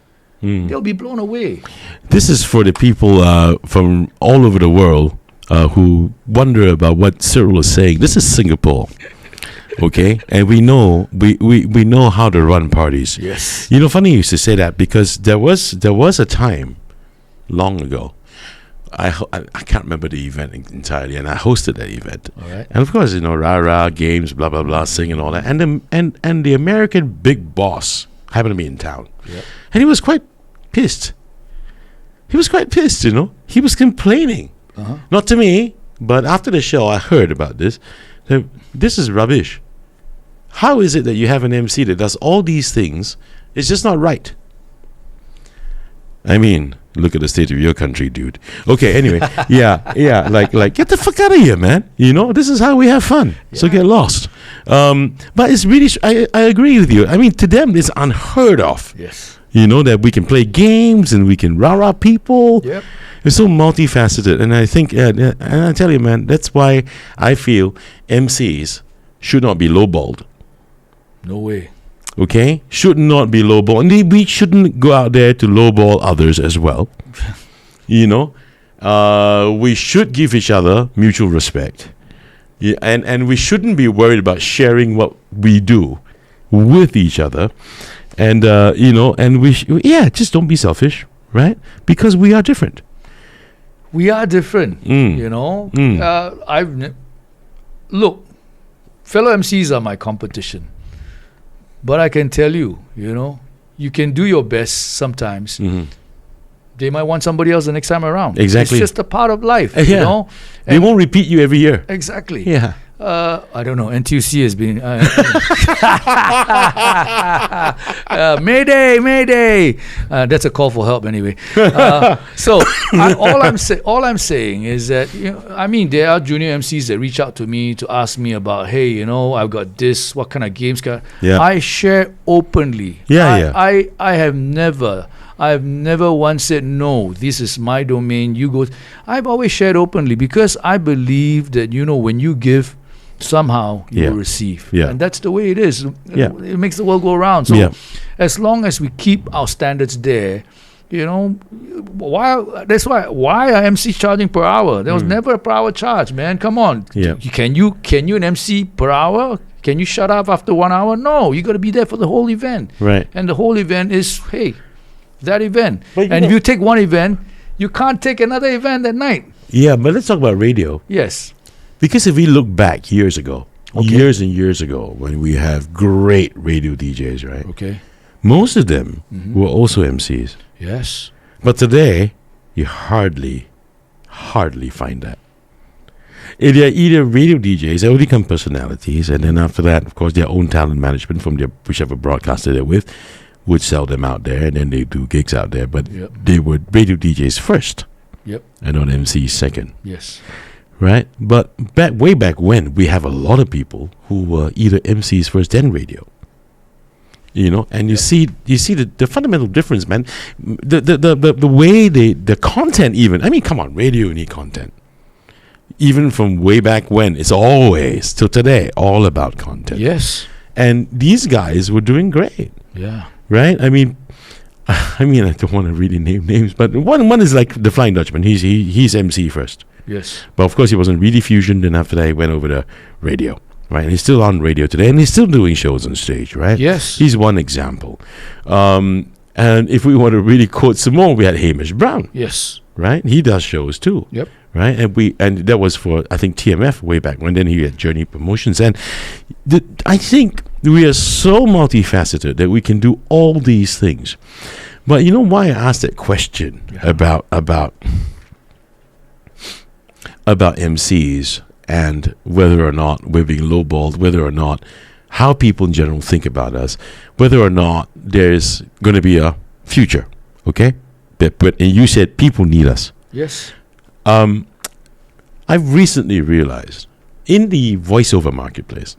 they'll be blown away. This is for the people from all over the world who wonder about what Cyril is saying. This is Singapore. Okay? And we know we know how to run parties. Yes. You know, funny you used to say that because there was a time long ago. I can't remember the event entirely, and I hosted that event. All right. And of course, you know, rah-rah, games, blah, blah, blah, singing, all that. And the American big boss happened to be in town. Yep. And he was quite pissed. He was quite pissed, you know. He was complaining. Uh-huh. Not to me, but after the show, I heard about this. This is rubbish. How is it that you have an MC that does all these things? It's just not right. I mean, look at the state of your country, dude. Okay, anyway, yeah, like get the fuck out of here, man. You know, this is how we have fun. So get lost. But it's really, I agree with you. I mean, to them, it's unheard of. Yes. You know, that we can play games and we can rah-rah people. Yep. It's so multifaceted. And I think, and I tell you, man, that's why I feel MCs should not be lowballed. No way. Okay? Should not be lowball. And we shouldn't go out there to lowball others as well. You know? We should give each other mutual respect. Yeah, and we shouldn't be worried about sharing what we do with each other. And, you know, and just don't be selfish, right? Because we are different. We are different, you know. Look, fellow MCs are my competition. But I can tell you, you know, you can do your best sometimes. They might want somebody else the next time around. Exactly. It's just a part of life, you Yeah. know. They won't repeat you every year. Exactly. Yeah. I don't know. NTUC has been Mayday. That's a call for help anyway. So all I'm saying is that, you know, I mean, there are junior MCs that reach out to me to ask me about, hey, you know, I've got this. What kind of games Yeah. I share openly. I have never once said, no, this is my domain, you go. I've always shared openly because I believe that, you know, when you give, somehow you will receive. Yeah. And that's the way it is. Yeah. It makes the world go around. So Yeah. as long as we keep our standards there, you know, why are MCs charging per hour? There was never a per hour charge, man. Come on. Yeah. Can you an MC per hour? Can you shut up after 1 hour? No, you got to be there for the whole event. Right. And the whole event is, hey, that event. But and if you take one event, you can't take another event that night. Yeah, but let's talk about radio. Yes. Because if we look back years ago, Okay. years and years ago, when we have great radio DJs, right? Okay. Most of them Mhm. were also MCs. Yes. But today, you hardly find that. They're either radio DJs, they will become personalities, and then after that, of course, their own talent management from their whichever broadcaster they're with would sell them out there, and then they do gigs out there. But Yep. they were radio DJs first, Yep. and not MCs second, Yes. right? But way back when, we have a lot of people who were either MCs first, then radio. You know, and you see the fundamental difference, man. The way the content, even. I mean, come on, radio you need content. Even from way back when, it's always till today all about content. Yes. And these guys were doing great, Yeah. right? I mean, I don't want to really name names, but one is like the Flying Dutchman. He's MC first, Yes. but of course he wasn't really fusion. Then after that, he went over to radio, right? And he's still on radio today, and he's still doing shows on stage, right? Yes. He's one example. And if we want to really quote some more, we had Hamish Brown, Yes. right? He does shows too. Yep. Right, and that was for, I think, TMF way back when. Then he had Journey Promotions, and I think we are so multifaceted that we can do all these things. But you know why I asked that question about MCs and whether or not we're being lowballed, whether or not how people in general think about us, whether or not there's going to be a future. Okay, but and you said people need us. Yes. I've recently realized in the voiceover marketplace,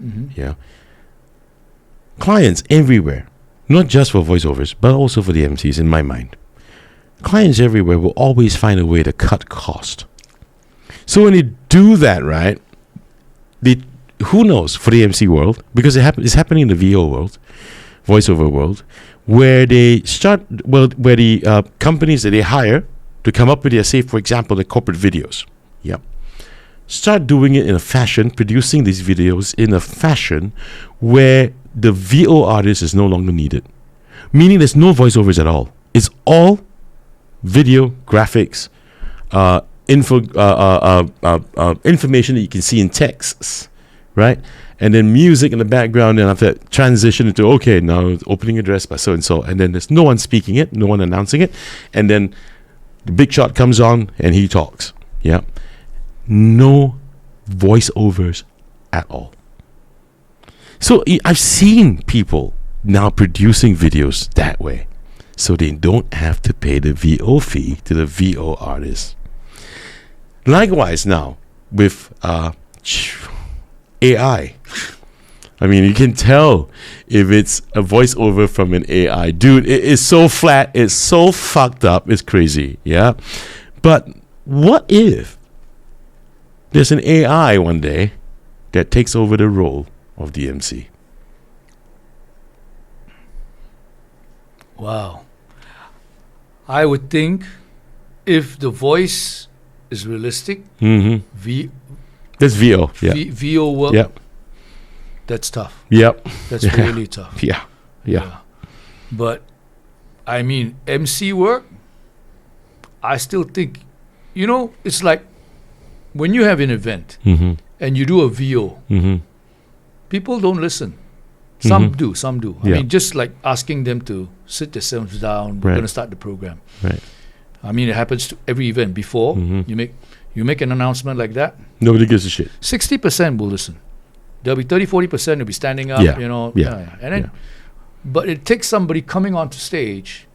clients everywhere, not just for voiceovers, but also for the MCs, in my mind, clients everywhere will always find a way to cut cost. So when you do that, right, who knows for the MC world, because it's happening in the VO world, voiceover world, where they start, where the companies that they hire to come up with their, say, for example, the corporate videos. Yep. Start doing it in a fashion, producing these videos in a fashion where the VO artist is no longer needed. Meaning there's no voiceovers at all. It's all video, graphics, information that you can see in texts, right? And then music in the background, and after that, transition into, okay, now opening address by so-and-so. And then there's no one speaking it, no one announcing it. And then the big shot comes on and he talks. Yeah. No voiceovers at all. So I've seen people now producing videos that way. So they don't have to pay the VO fee to the VO artist. Likewise now with AI. I mean, you can tell if it's a voiceover from an AI. Dude, it is so flat. It's so fucked up. It's crazy. Yeah. But what if there's an AI one day that takes over the role of the MC? Wow. I would think if the voice is realistic, That's VO. Yeah. VO work, Yep. that's tough. Yep. That's really tough. Yeah. But I mean, MC work, I still think, it's like when you have an event and you do a VO, people don't listen. Some do. I Yeah. mean, just like asking them to sit themselves down, we're Right. going to start the program. Right. I mean, it happens to every event. Before you make an announcement like that, Nobody gives a shit. 60% will listen. There'll be 30-40% will be standing up, Yeah. And then, but it takes somebody coming onto stage,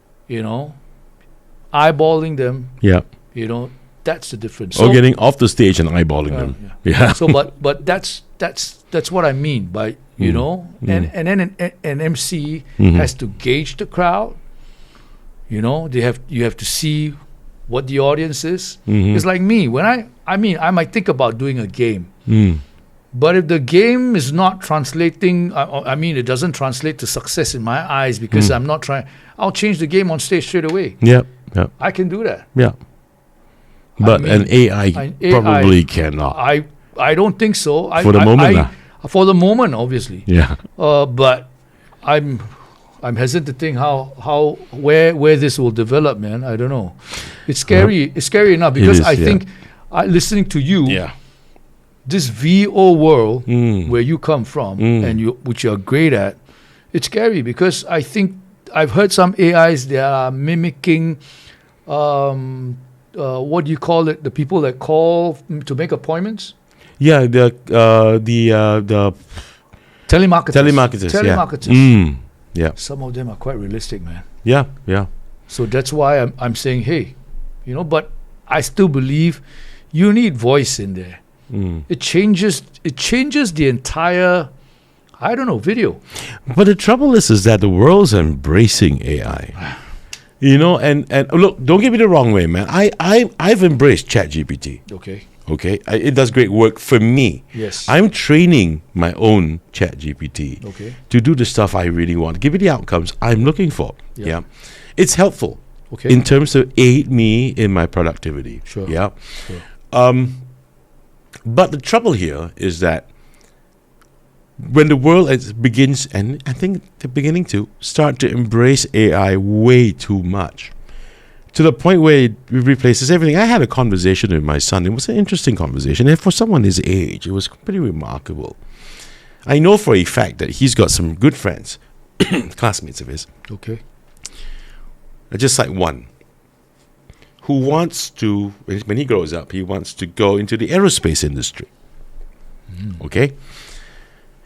eyeballing them, Yeah. that's the difference. Or getting off the stage and eyeballing them. Yeah. So, but that's what I mean by and then an MC has to gauge the crowd. You have to see what the audience is. It's like me when I might think about doing a game, but if the game is not translating, it doesn't translate to success in my eyes because I'm not trying. I'll change the game on stage straight away. Yeah. I can do that. Yeah. But an AI probably cannot. I don't think so. For the moment, for the moment, obviously. Yeah. But I'm hesitant to think where this will develop, man. I don't know. It's scary. It's scary enough because I think listening to you, this VO world where you come from and which you're great at, it's scary because I think I've heard some AIs that are mimicking, what do you call it? The people that call to make appointments. Yeah, the Telemarketers. Telemarketers. Yeah. Some of them are quite realistic, man. Yeah. So that's why I'm saying, hey, but I still believe you need voice in there. It changes the entire, I don't know, video. But the trouble is that the world's embracing AI. And look, don't get me the wrong way, man. I've embraced ChatGPT. Okay, it does great work for me. Yes. I'm training my own ChatGPT to do the stuff I really want, give me the outcomes I'm looking for. Yeah. It's helpful in terms of aid me in my productivity. Sure. Yeah. Sure. But the trouble here is that when the world begins, and I think they're beginning to start to embrace AI way too much, to the point where it replaces everything. I had a conversation with my son. It was an interesting conversation. And for someone his age, it was pretty remarkable. I know for a fact that he's got some good friends, classmates of his. Okay. Just like one, who wants to, when he grows up, he wants to go into the aerospace industry. Okay?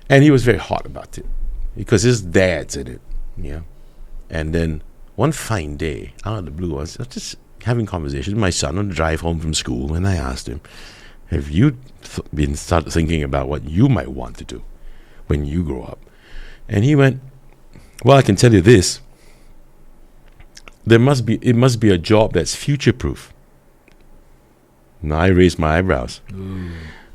And he was very hot about it because his dad's in it. Yeah. And then one fine day, out of the blue, I was just having conversation with my son on the drive home from school, and I asked him, have you been started thinking about what you might want to do when you grow up? And he went, well, I can tell you this. It must be a job that's future-proof. Now I raised my eyebrows.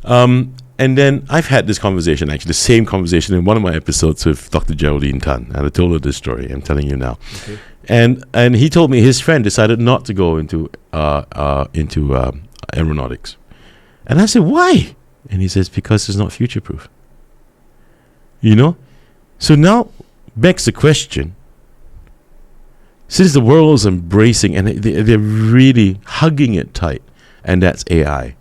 And then I've had this conversation, actually, the same conversation in one of my episodes with Dr. Geraldine Tan. And I told her this story. I'm telling you now. Okay. And he told me his friend decided not to go into aeronautics. And I said, why? And he says, because it's not future-proof. So now begs the question, since the world is embracing and they're really hugging it tight, and that's AI.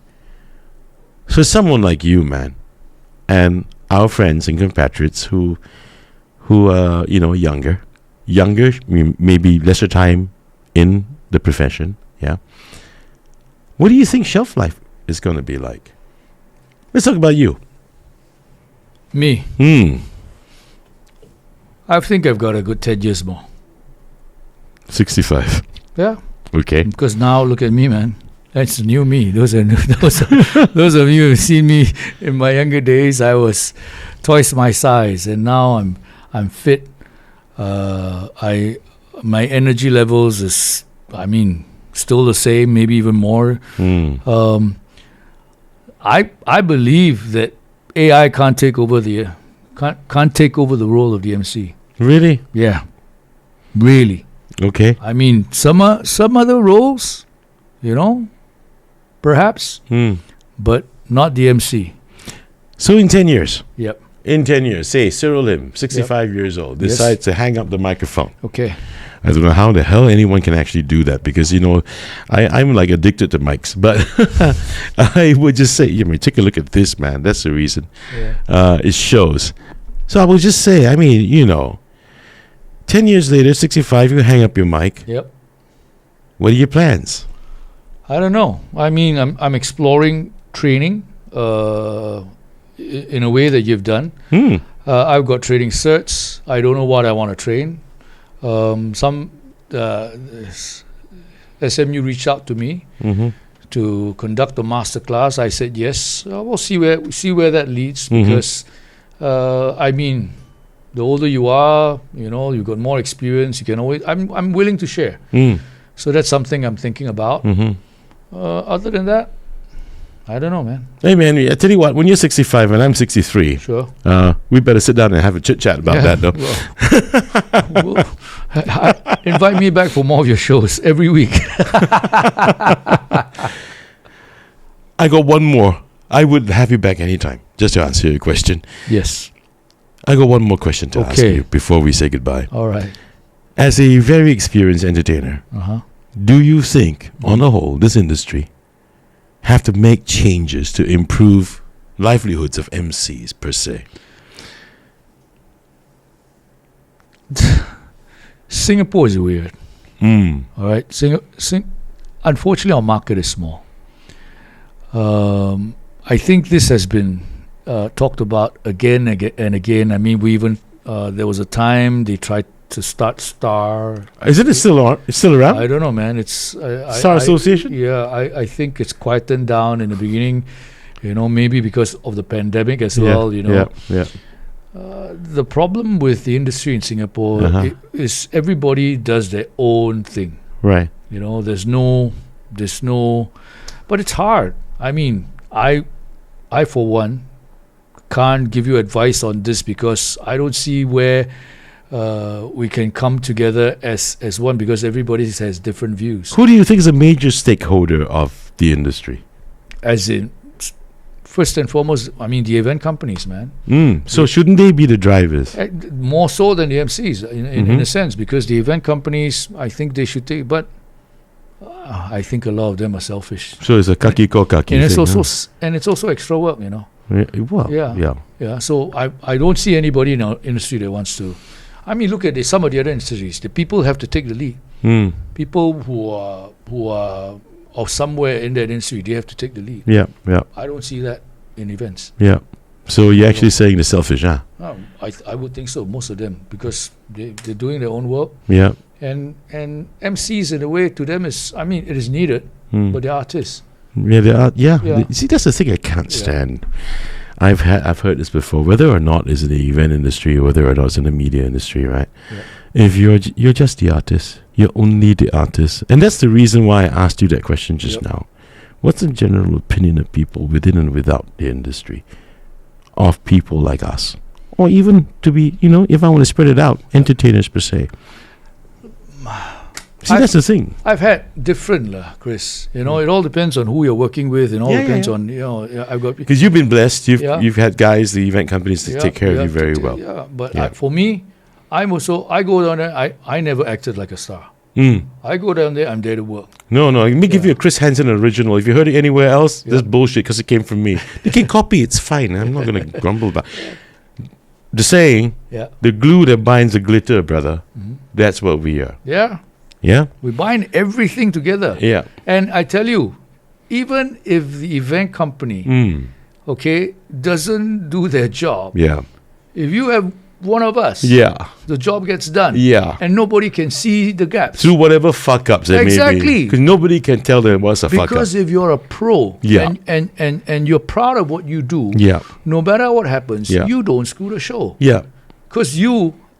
So someone like you, man, and our friends and compatriots who are, younger, maybe lesser time in the profession, yeah. What do you think shelf life is going to be like? Let's talk about you. Me? I think I've got a good 10 years more. 65. Yeah. Okay. Because now, look at me, man. That's the new me. Those of you who've seen me in my younger days, I was twice my size, and now I'm fit. My energy levels is, still the same, maybe even more. I believe that AI can't take over the role of the MC. Really? Yeah. Really. Okay. Some other roles, perhaps, but not the MC. So in 10 years. Yep. In 10 years, say Cyril Lim, 65 years old, decides to hang up the microphone. Okay. I don't know how the hell anyone can actually do that because, I'm like addicted to mics. But I would just say, take a look at this, man. That's the reason. Yeah. It shows. So I would just say, 10 years later, 65, you hang up your mic. Yep. What are your plans? I don't know. I'm exploring training in a way that you've done. I've got training certs. I don't know what I want to train. Some SMU reached out to me to conduct a master class. I said yes. We'll see where that leads because the older you are, you've got more experience. You can always. I'm willing to share. So that's something I'm thinking about. Other than that, I don't know, man. Hey, man, I tell you what, when you're 65 and I'm 63, sure, we better sit down and have a chit-chat about that, though. Invite me back for more of your shows every week. I got one more. I would have you back anytime, just to answer your question. Yes. I got one more question to ask you before we say goodbye. All right. As a very experienced entertainer, do you think, on the whole, this industry have to make changes to improve livelihoods of MCs per se? Singapore is weird. Mm. All right. Unfortunately, our market is small. I think this has been talked about again and again. I mean, we even there was a time they tried to start Star. Isn't it still on? It's still around? I don't know, man. It's Star Association? I think it's quietened down in the beginning. Maybe because of the pandemic as well. Yeah. The problem with the industry in Singapore is everybody does their own thing. Right. There's no, but it's hard. I mean, I for one can't give you advice on this because I don't see where we can come together as one, because everybody has different views. Who do you think is a major stakeholder of the industry? As in, first and foremost, I mean, the event companies, man. So shouldn't they be the drivers? More so than the MCs, in a sense, because the event companies, I think they should take, but I think a lot of them are selfish. So it's a kaki ko kaki And thing, it's also extra work, Yeah, well, Yeah. So I don't see anybody in our industry that wants to. I mean, look at some of the other industries. The people have to take the lead. People who are of somewhere in that industry, they have to take the lead. Yeah. I don't see that in events. Yeah. So you're actually saying they're selfish, huh? I would think so, most of them, because they're doing their own work. Yeah. And MCs, in a way, to them is, I mean, it is needed, but they're artists. Yeah, they are. Yeah. See, that's the thing I can't stand. I've heard this before. Whether or not it's in the event industry, or whether or not it's in the media industry, right? Yeah. If you're just the artist, you're only the artist, and that's the reason why I asked you that question just now. What's the general opinion of people within and without the industry, of people like us, or even to be, if I want to spread it out, entertainers per se? See, that's the thing. I've had different, Chris. It all depends on who you're working with, and all depends on I've got, because you've been blessed. You've had guys, the event companies, to take care of you very well. Yeah, but for me, I go down there. I never acted like a star. I go down there. I'm there to work. No. Let me give you a Chris Hansen original. If you heard it anywhere else, that's bullshit because it came from me. They can copy. It's fine. I'm not going to grumble about. The saying, the glue that binds the glitter, brother. That's what we are. Yeah. Yeah. We bind everything together. Yeah. And I tell you, even if the event company, doesn't do their job. Yeah. If you have one of us, the job gets done. Yeah. And nobody can see the gaps. Through whatever fuck ups there may be. Because nobody can tell them what's a fuck up. Because if you're a pro and you're proud of what you do, no matter what happens, you don't screw the show. Yeah. Because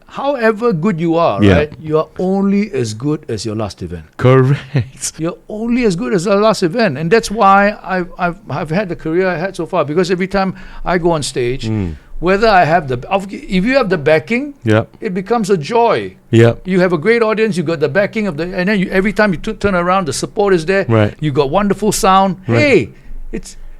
however good you are, right, you are only as good as your last event. Correct. You're only as good as our last event. And that's why I've had the career I had so far. Because every time I go on stage, whether I have if you have the backing, it becomes a joy. Yeah. You have a great audience, you got the backing and then every time you turn around, the support is there. Right. You got wonderful sound. Right. Hey,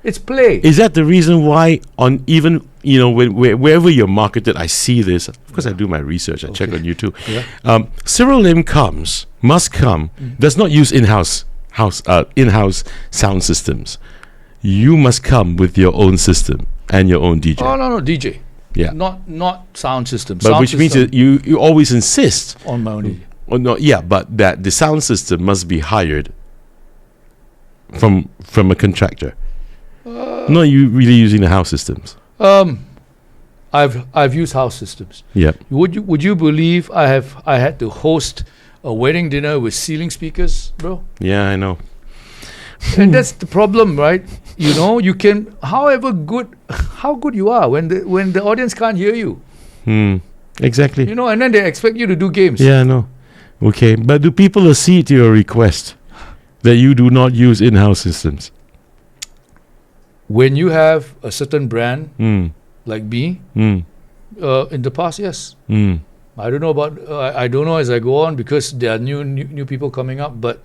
it's play. Is that the reason why on even, wherever you're marketed, I see this, of course I do my research, I check on YouTube. Yeah. Cyril Lim must come, does not use in-house sound systems. You must come with your own system and your own DJ. Oh, no, DJ. Yeah. Not sound system. But sound which system means you always insist on my own DJ. Oh, no, but that the sound system must be hired from a contractor. Not you really using the house systems. I've used house systems. Yeah. Would you believe I had to host a wedding dinner with ceiling speakers, bro? Yeah, I know. And that's the problem, right? You can, how good you are when the audience can't hear you. Exactly. And then they expect you to do games. Yeah, I know. Okay, but do people accede to your request that you do not use in-house systems? When you have a certain brand, like me, in the past, yes. I don't know about. I don't know as I go on because there are new people coming up. But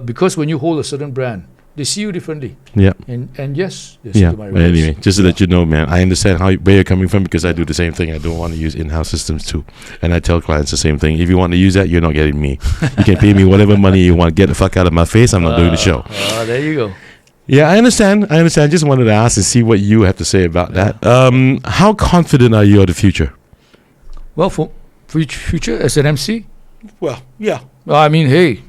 because when you hold a certain brand, they see you differently. Yeah. And yes. Yeah. But anyway, just to let you know, man, I understand where you're coming from because I do the same thing. I don't want to use in-house systems too, and I tell clients the same thing. If you want to use that, you're not getting me. You can pay me whatever money you want. Get the fuck out of my face. I'm not doing the show. There you go. Yeah, I understand. I just wanted to ask and see what you have to say about that. How confident are you of the future? Well, for future as an MC, Well, yeah. I mean, hey,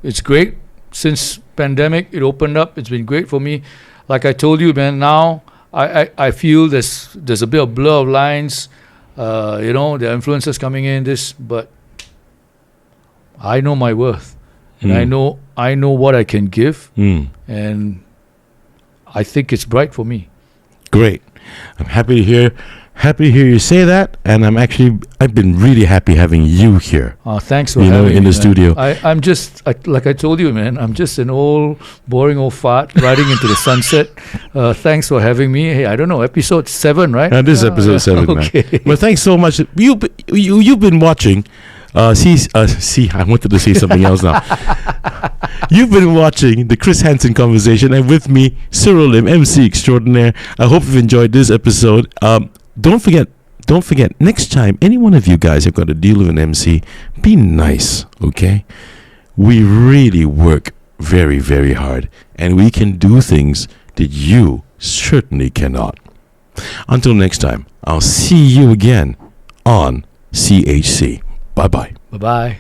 it's great. Since pandemic, it opened up. It's been great for me. Like I told you, man, now I feel there's a bit of blur of lines. There are influences coming in, but I know my worth. And I know what I can give. And I think it's bright for me. Great. I'm happy to hear you say that, and I've been really happy having you here. Thanks for having me in the man. studio. I'm just like I told you, man. I'm just an boring old fart riding into the sunset. Thanks for having me. Hey, I don't know, episode 7, right? This is episode 7, okay. man. Well, thanks so much. You've been watching. I wanted to say something else now. You've been watching the Chris Hansen Conversation, and with me, Cyril Lim, Emcee Extraordinaire. I hope you've enjoyed this episode. Don't forget, next time any one of you guys have got to deal with an MC, be nice, okay? We really work very, very hard, and we can do things that you certainly cannot. Until next time, I'll see you again on CHC. Bye-bye. Bye-bye.